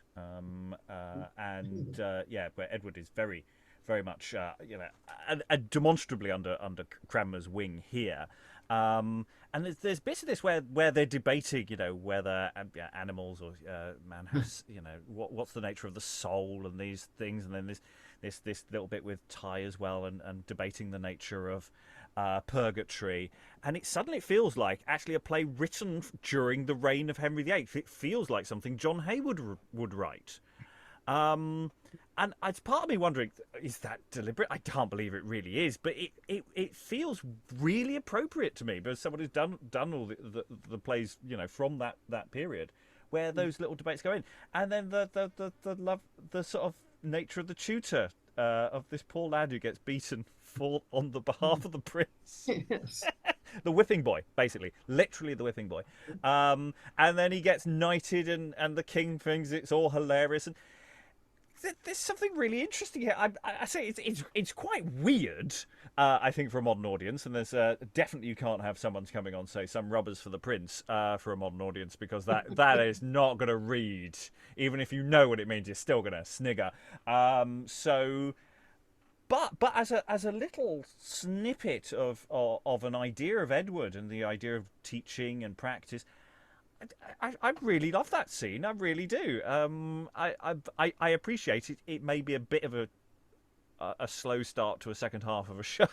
where Edward is very, very much demonstrably under Cranmer's wing here. And there's bits of this where they're debating, whether animals or man has, what's the nature of the soul and these things, and then this little bit with Tye as well, and debating the nature of purgatory, and it suddenly feels like actually a play written during the reign of Henry VIII. It feels like something John Hay would write. And it's part of me wondering, is that deliberate? I can't believe it really is, but it feels really appropriate to me because someone who's done all the plays, from that period, where those little debates go in, and then the sort of nature of the tutor of this poor lad who gets beaten on the behalf of the prince. Yes. The whipping boy, basically, literally the whipping boy. And then he gets knighted, and the king thinks it's all hilarious, and there's something really interesting here. I say it's quite weird, I think, for a modern audience, and there's definitely you can't have someone's coming on, say, some rubbers for the prince for a modern audience, because that is not going to read. Even if you know what it means, you're still going to snigger. But as a little snippet of an idea of Edward and the idea of teaching and practice, I really love that scene. I really do. I appreciate it. It may be a bit of a slow start to a second half of a show,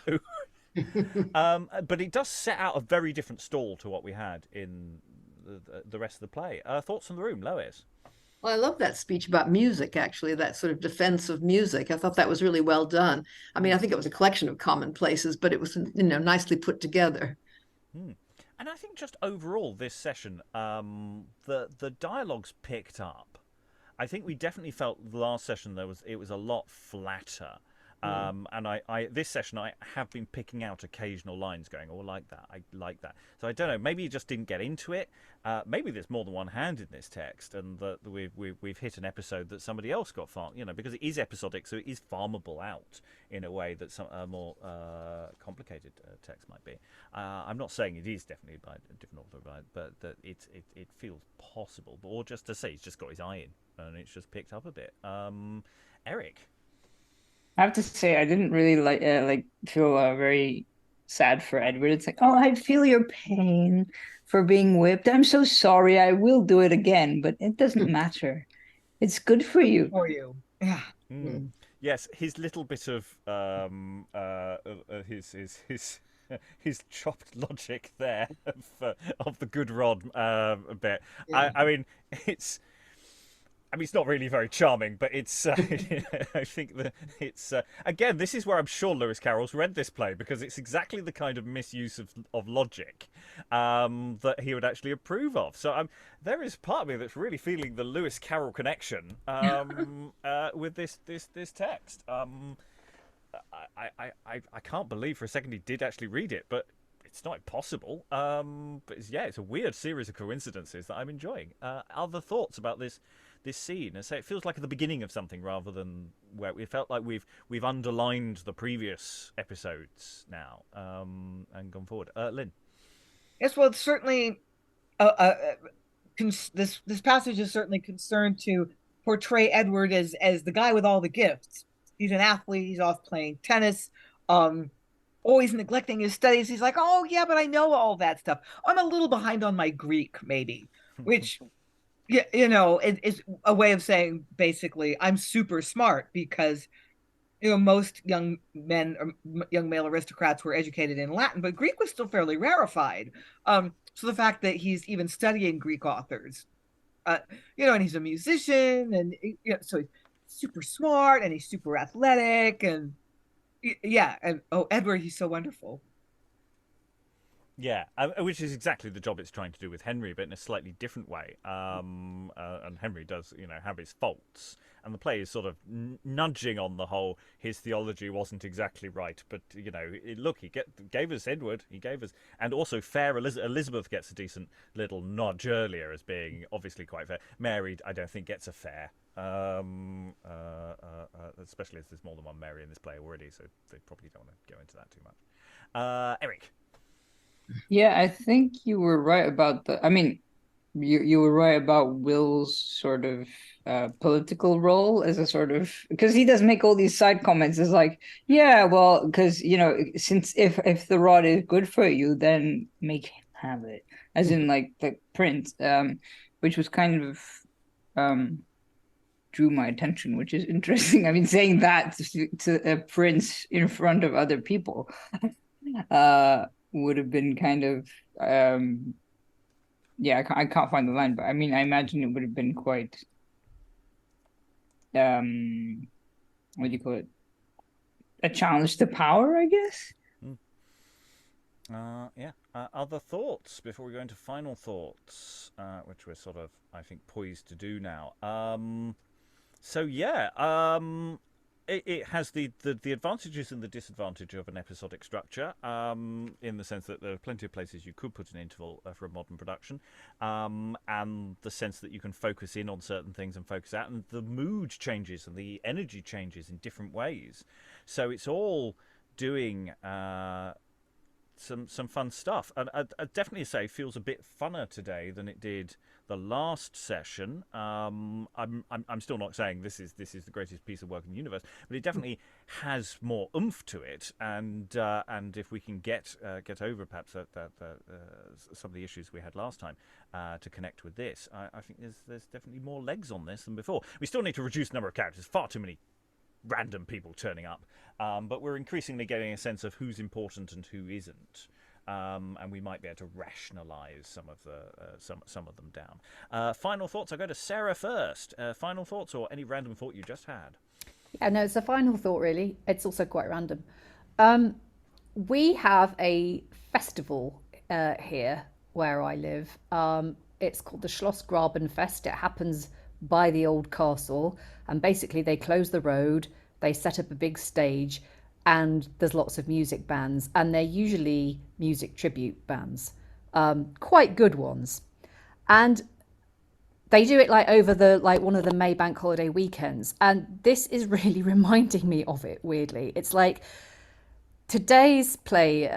But it does set out a very different stall to what we had in the rest of the play. Thoughts from the room, Lois? Well, I love that speech about music, actually, that sort of defense of music. I thought that was really well done. I mean, I think it was a collection of commonplaces, but it was, nicely put together. And I think just overall this session, the dialogue's picked up. I think we definitely felt the last session it was a lot flatter. And this session I have been picking out occasional lines going, oh, I like that. So I don't know, maybe you just didn't get into it. Maybe there's more than one hand in this text, and that we've hit an episode that somebody else got farmed, because it is episodic, so it is farmable out in a way that some more complicated text might be. I'm not saying it is definitely by a different author, but that it feels possible. Or just to say, he's just got his eye in, and it's just picked up a bit. Eric? I have to say, I didn't really feel very sad for Edward. It's like, oh, I feel your pain for being whipped. I'm so sorry. I will do it again, but it doesn't matter. It's good for you. For you, yeah. Yes, his little bit of his chopped logic there of the good rod bit. Yeah. I mean, it's not really very charming, but it's. I think that it's again. This is where I'm sure Lewis Carroll's read this play, because it's exactly the kind of misuse of logic that he would actually approve of. So there is part of me that's really feeling the Lewis Carroll connection with this text. I can't believe for a second he did actually read it, but it's not impossible. But it's a weird series of coincidences that I'm enjoying. Other thoughts about this scene? And so it feels like at the beginning of something rather than where we felt like we've underlined the previous episodes now and gone forward. Lynn? Yes, well, it's certainly this passage is certainly concerned to portray Edward as the guy with all the gifts. He's an athlete. He's off playing tennis. Always neglecting his studies. He's like, oh yeah, but I know all that stuff. I'm a little behind on my Greek, maybe, which. Yeah, it's a way of saying basically I'm super smart, because most young men or young male aristocrats were educated in Latin, but Greek was still fairly rarefied. So the fact that he's even studying Greek authors, and he's a musician, and so he's super smart and he's super athletic, and Edward, he's so wonderful. Yeah, which is exactly the job it's trying to do with Henry, but in a slightly different way. And Henry does, have his faults, and the play is sort of nudging on the whole. His theology wasn't exactly right, but look, he gave us Edward, he gave us, and also fair Elizabeth gets a decent little nudge earlier as being obviously quite fair. Mary, I don't think gets a fair. Especially as there's more than one Mary in this play already, so they probably don't want to go into that too much. Eric? Yeah, I think you were right about you were right about Will's sort of political role as a sort of, because he does make all these side comments. It's like, yeah, well, because since if the rod is good for you, then make him have it, as in like the prince, which was kind of drew my attention, which is interesting. I mean, saying that to a prince in front of other people would have been kind of I can't find the line, but I mean, I imagine it would have been quite what do you call it, a challenge to power, I guess. Other thoughts before we go into final thoughts, which we're sort of, I think, poised to do now. It has the advantages and the disadvantage of an episodic structure, in the sense that there are plenty of places you could put an interval for a modern production, and the sense that you can focus in on certain things and focus out, and the mood changes and the energy changes in different ways. So it's all doing some fun stuff, and I'd definitely say it feels a bit funner today than it did the last session. I'm still not saying this is the greatest piece of work in the universe, but it definitely has more oomph to it, and if we can get over perhaps that some of the issues we had last time to connect with this, I think there's definitely more legs on this than before. We still need to reduce the number of characters. Far too many random people turning up, but we're increasingly getting a sense of who's important and who isn't. And we might be able to rationalise some of them down. Final thoughts. I'll go to Sarah first. Final thoughts, or any random thought you just had? Yeah, no, it's a final thought, really. It's also quite random. We have a festival here where I live. It's called the Schloss Grabenfest. It happens by the old castle, and basically they close the road, they set up a big stage, and there's lots of music bands, and they're usually music tribute bands, quite good ones. And they do it over one of the May bank holiday weekends, and this is really reminding me of it, weirdly. It's like today's play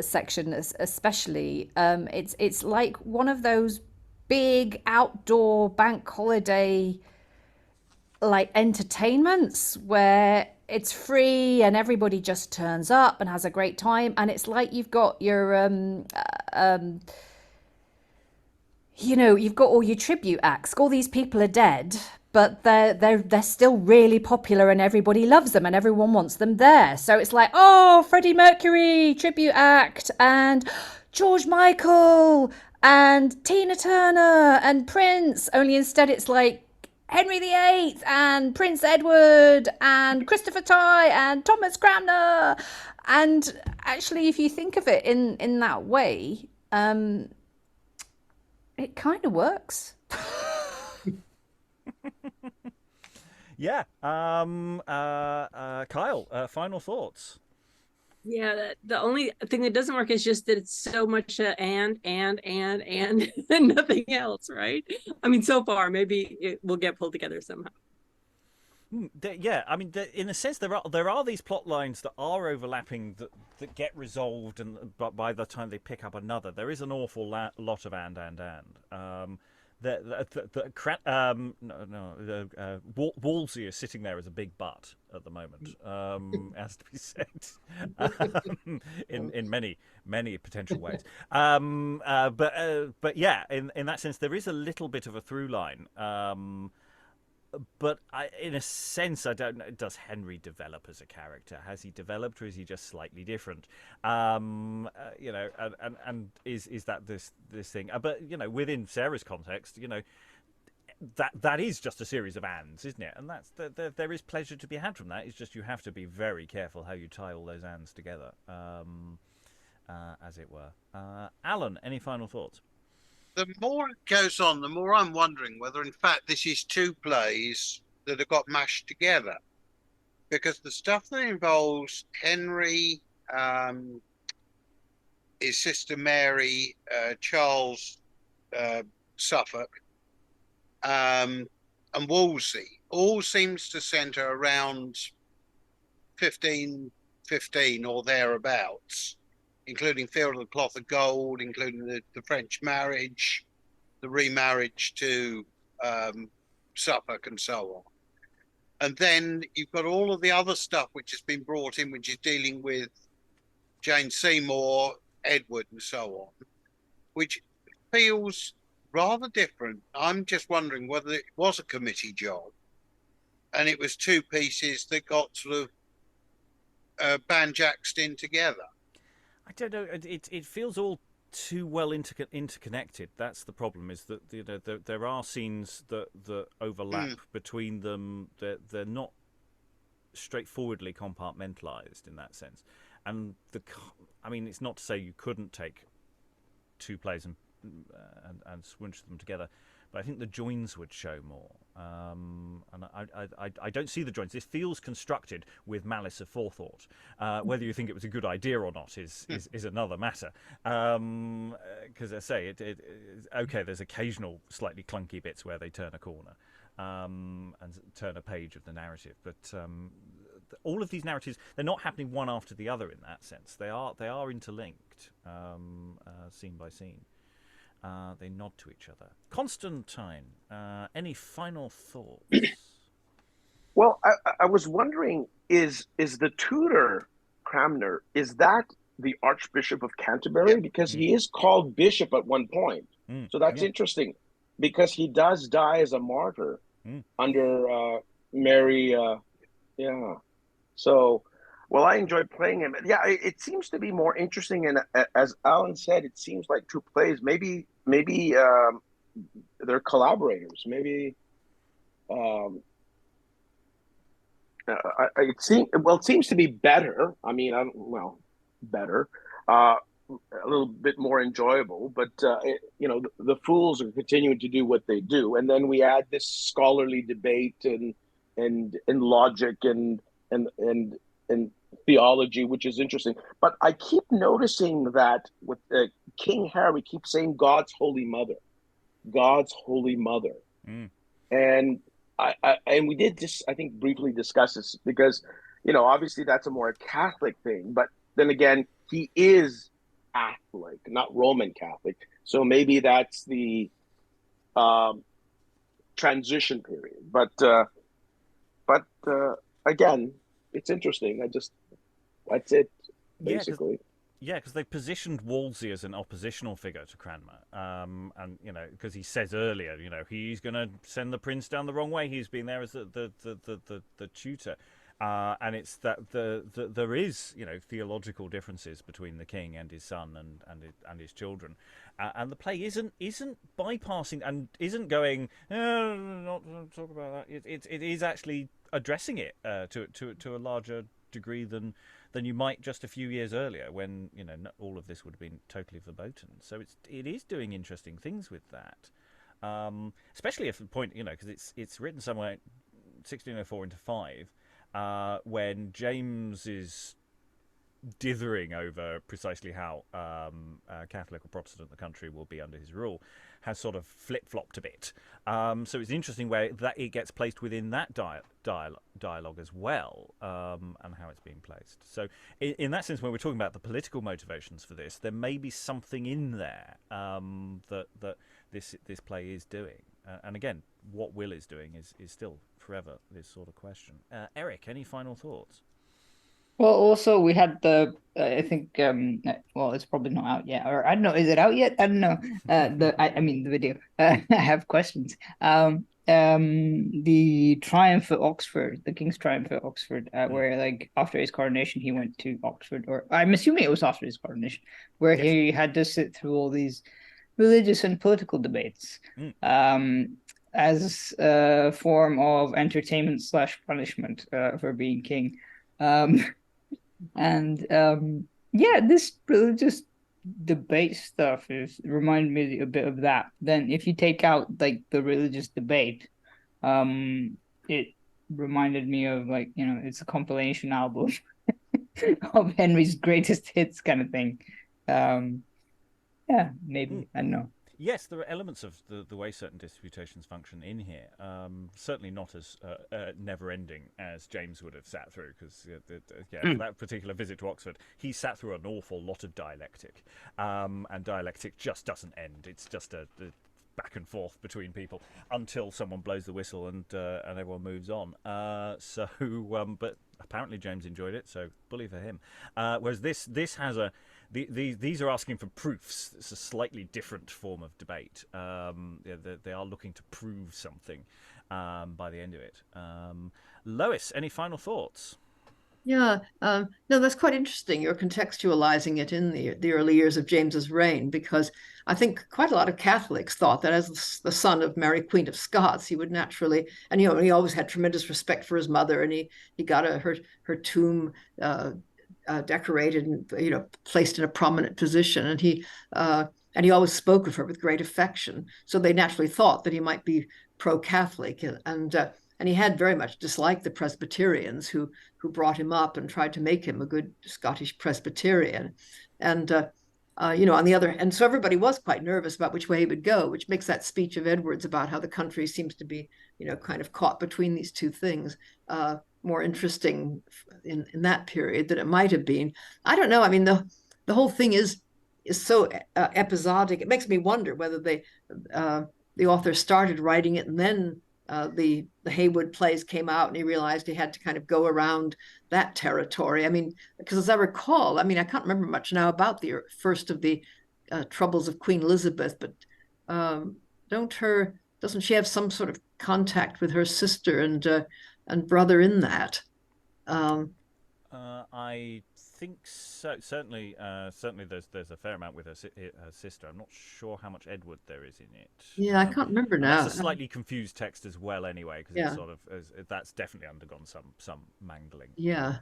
section especially, it's like one of those big outdoor bank holiday entertainments where it's free and everybody just turns up and has a great time, and it's like you've got your you've got all your tribute acts. All these people are dead, but they're still really popular and everybody loves them and everyone wants them there. So it's like, oh, Freddie Mercury tribute act, and George Michael and Tina Turner and Prince, only instead it's like Henry VIII and Prince Edward and Christopher Tye and Thomas Cranmer. And actually, if you think of it in that way, it kind of works. Yeah. Kyle, final thoughts. Yeah, the only thing that doesn't work is just that it's so much and and nothing else, right? I mean, so far, maybe it will get pulled together somehow. Yeah, I mean, in a sense, there are these plot lines that are overlapping that get resolved, but by the time they pick up another, there is an awful lot of and. Wolsey is sitting there as a big butt at the moment, as to be said, in many potential ways. But yeah, in that sense, there is a little bit of a through line. But in a sense, I don't know. Does Henry develop as a character? Has he developed, or is he just slightly different? And is that this thing? But within Sarah's context, that is just a series of ands, isn't it? And that's there is pleasure to be had from that. It's just you have to be very careful how you tie all those ands together, as it were. Alan, any final thoughts? The more it goes on, the more I'm wondering whether, in fact, this is two plays that have got mashed together. Because the stuff that involves Henry, his sister Mary, Charles Suffolk, and Wolsey all seems to centre around 1515 or thereabouts, including Field of the Cloth of Gold, including the French marriage, the remarriage to Suffolk, and so on. And then you've got all of the other stuff which has been brought in, which is dealing with Jane Seymour, Edward, and so on, which feels rather different. I'm just wondering whether it was a committee job and it was two pieces that got sort of banjaxed in together. I don't know. It feels all too well interconnected. That's the problem. Is that there are scenes that overlap between them. They're not straightforwardly compartmentalized in that sense. And I mean, it's not to say you couldn't take two plays and swinch them together, but I think the joins would show more. And I don't see the joins. This feels constructed with malice aforethought. Whether you think it was a good idea or not is another matter. Because I say okay, there's occasional slightly clunky bits where they turn a corner and turn a page of the narrative, but all of these narratives, they're not happening one after the other in that sense. They are interlinked, scene by scene. They nod to each other. Constantine, any final thoughts? Well, I was wondering, is the tutor Cranmer, is that the Archbishop of Canterbury? Because he is called bishop at one point. So that's interesting, because he does die as a martyr under Mary Yeah. So, well, I enjoyed playing him. Yeah, it seems to be more interesting. And as Alan said, it seems like two plays. Maybe they're collaborators. Maybe it seems to be better. I mean, better, a little bit more enjoyable. But the fools are continuing to do what they do, and then we add this scholarly debate and logic and and theology, which is interesting. But I keep noticing that with King Harry keeps saying God's holy mother, and and we did just, I think, briefly discuss this because, obviously that's a more Catholic thing, but then again, he is Catholic, not Roman Catholic. So maybe that's the transition period. But again, it's interesting. That's it, basically. Yeah, because they positioned Wolsey as an oppositional figure to Cranmer, and because he says earlier, he's going to send the prince down the wrong way. He's been there as the tutor, and it's that there is theological differences between the king and his son and his children, and the play isn't bypassing and isn't going not talk about that. It is actually addressing it to a larger degree than you might just a few years earlier, when not all of this would have been totally verboten. So it is doing interesting things with that, especially if the point because it's written somewhere 1604 into 5, when James is dithering over precisely how Catholic or Protestant the country will be under his rule, has sort of flip-flopped a bit. So it's an interesting way that it gets placed within that dialogue as well, and how it's being placed. So in that sense, when we're talking about the political motivations for this, there may be something in there that this play is doing. And again, what Will is doing is still forever this sort of question. Eric, any final thoughts? Well, also we had I think well, it's probably not out yet, or I don't know, is it out yet? I don't know. I mean the video. I have questions. The triumph at Oxford, the King's triumph at Oxford, where after his coronation he went to Oxford, or I'm assuming it was after his coronation, where yes. He had to sit through all these religious and political debates, as a form of entertainment / punishment for being king. This religious debate stuff reminded me a bit of that. Then if you take out the religious debate, it reminded me of it's a compilation album of Henry's greatest hits kind of thing. Maybe I don't know. Yes, there are elements of the way certain disputations function in here. Certainly not as never-ending as James would have sat through, because for that particular visit to Oxford, he sat through an awful lot of dialectic, and dialectic just doesn't end. It's just a back and forth between people until someone blows the whistle and everyone moves on. But apparently James enjoyed it, so bully for him. Whereas this has these are asking for proofs. It's a slightly different form of debate. They are looking to prove something by the end of it. Lois, any final thoughts? Yeah, no, that's quite interesting. You're contextualizing it in the early years of James's reign, because I think quite a lot of Catholics thought that as the son of Mary, Queen of Scots, he would naturally, and he always had tremendous respect for his mother, and he got her tomb decorated and placed in a prominent position, and he always spoke of her with great affection. So they naturally thought that he might be pro-Catholic, and he had very much disliked the Presbyterians who brought him up and tried to make him a good Scottish Presbyterian. And on the other hand, so everybody was quite nervous about which way he would go, which makes that speech of Edward's about how the country seems to be kind of caught between these two things more interesting in that period than it might have been. I don't know. I mean, the whole thing is so episodic. It makes me wonder whether the author started writing it and then the Heywood plays came out and he realized he had to kind of go around that territory. I mean, because as I recall, I can't remember much now about the first of the troubles of Queen Elizabeth, but doesn't she have some sort of contact with her sister and brother in that? I think so. Certainly, there's a fair amount with her sister. I'm not sure how much Edward there is in it. Yeah, I can't remember now. That's a slightly confused text as well, anyway, because Yeah. it's sort of that's definitely undergone some mangling. Yeah.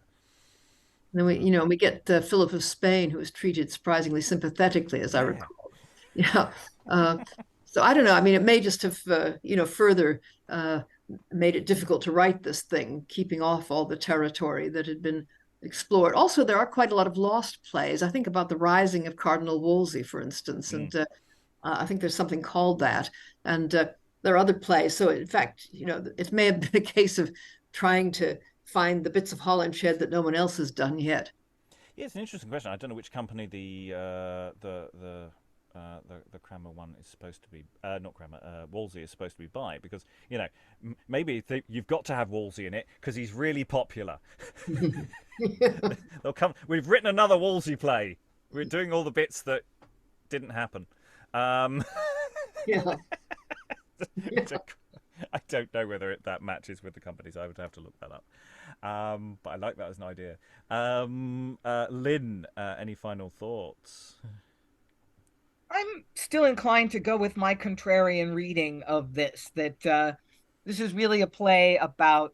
And then we get Philip of Spain, who was treated surprisingly sympathetically, as I recall. Yeah. So I don't know. I mean, it may just have, further made it difficult to write this thing, keeping off all the territory that had been explored. Also, there are quite a lot of lost plays. I think about the Rising of Cardinal Wolsey, for instance, and I think there's something called that. And there are other plays. So, in fact, it may have been a case of trying to find the bits of Holinshed that no one else has done yet. Yeah, it's an interesting question. I don't know which company the Cranmer one is supposed to be, not Cranmer, Wolsey is supposed to be by, because maybe you've got to have Wolsey in it because he's really popular. They'll come. We've written another Wolsey play. We're doing all the bits that didn't happen. Yeah. I don't know whether that matches with the companies. I would have to look that up. But I like that as an idea. Lynn, any final thoughts? I'm still inclined to go with my contrarian reading of this, that this is really a play about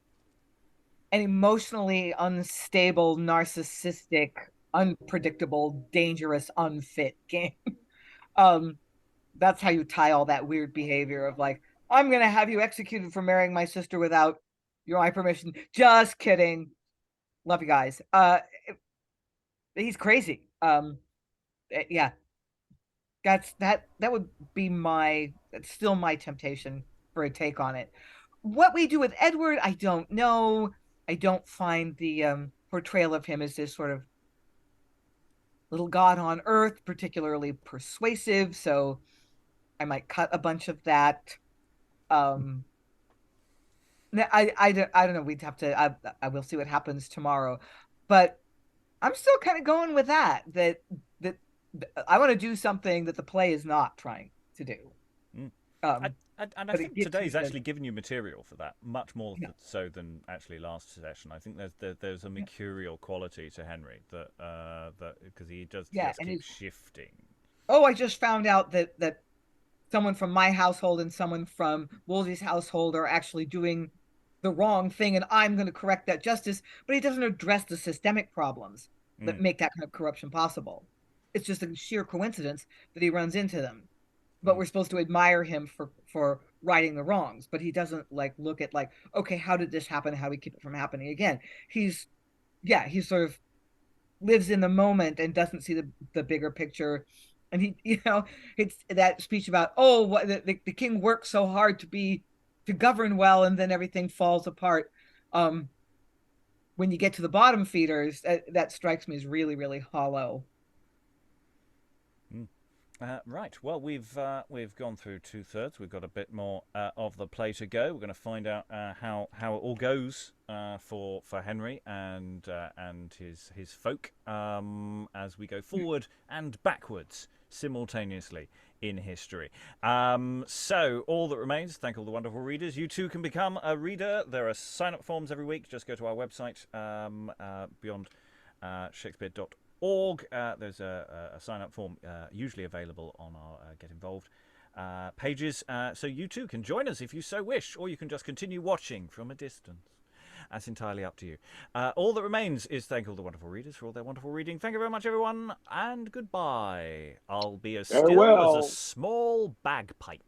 an emotionally unstable, narcissistic, unpredictable, dangerous, unfit game. That's how you tie all that weird behavior of like, I'm going to have you executed for marrying my sister without my permission. Just kidding. Love you guys. He's crazy. Yeah. That would be that's still my temptation for a take on it. What we do with Edward, I don't know. I don't find the portrayal of him as this sort of little god on earth particularly persuasive, so I might cut a bunch of that. I don't know. We'd have to. I will see what happens tomorrow, but I'm still kind of going with that I want to do something that the play is not trying to do. And I think today's actually given you material for that, much more so than actually last session. I think there's a mercurial quality to Henry that because he just keeps shifting. Oh, I just found out that someone from my household and someone from Wolsey's household are actually doing the wrong thing, and I'm going to correct that justice. But he doesn't address the systemic problems that make that kind of corruption possible. It's just a sheer coincidence that he runs into them. But we're supposed to admire him for righting the wrongs. But he doesn't look at okay, how did this happen? How do we keep it from happening again? He sort of lives in the moment and doesn't see the bigger picture. And he, it's that speech about, the king worked so hard to govern well, and then everything falls apart. When you get to the bottom feeders, that strikes me as really, really hollow. Right. Well, we've gone through 2/3. We've got a bit more of the play to go. We're going to find out how it all goes for Henry and his folk as we go forward and backwards simultaneously in history. So all that remains, thank all the wonderful readers. You too can become a reader. There are sign-up forms every week. Just go to our website, beyondshakespeare.org. There's a sign-up form usually available on our Get Involved pages. So you too can join us if you so wish, or you can just continue watching from a distance. That's entirely up to you. All that remains is thank all the wonderful readers for all their wonderful reading. Thank you very much, everyone, and goodbye. I'll be as still as a small bagpipe.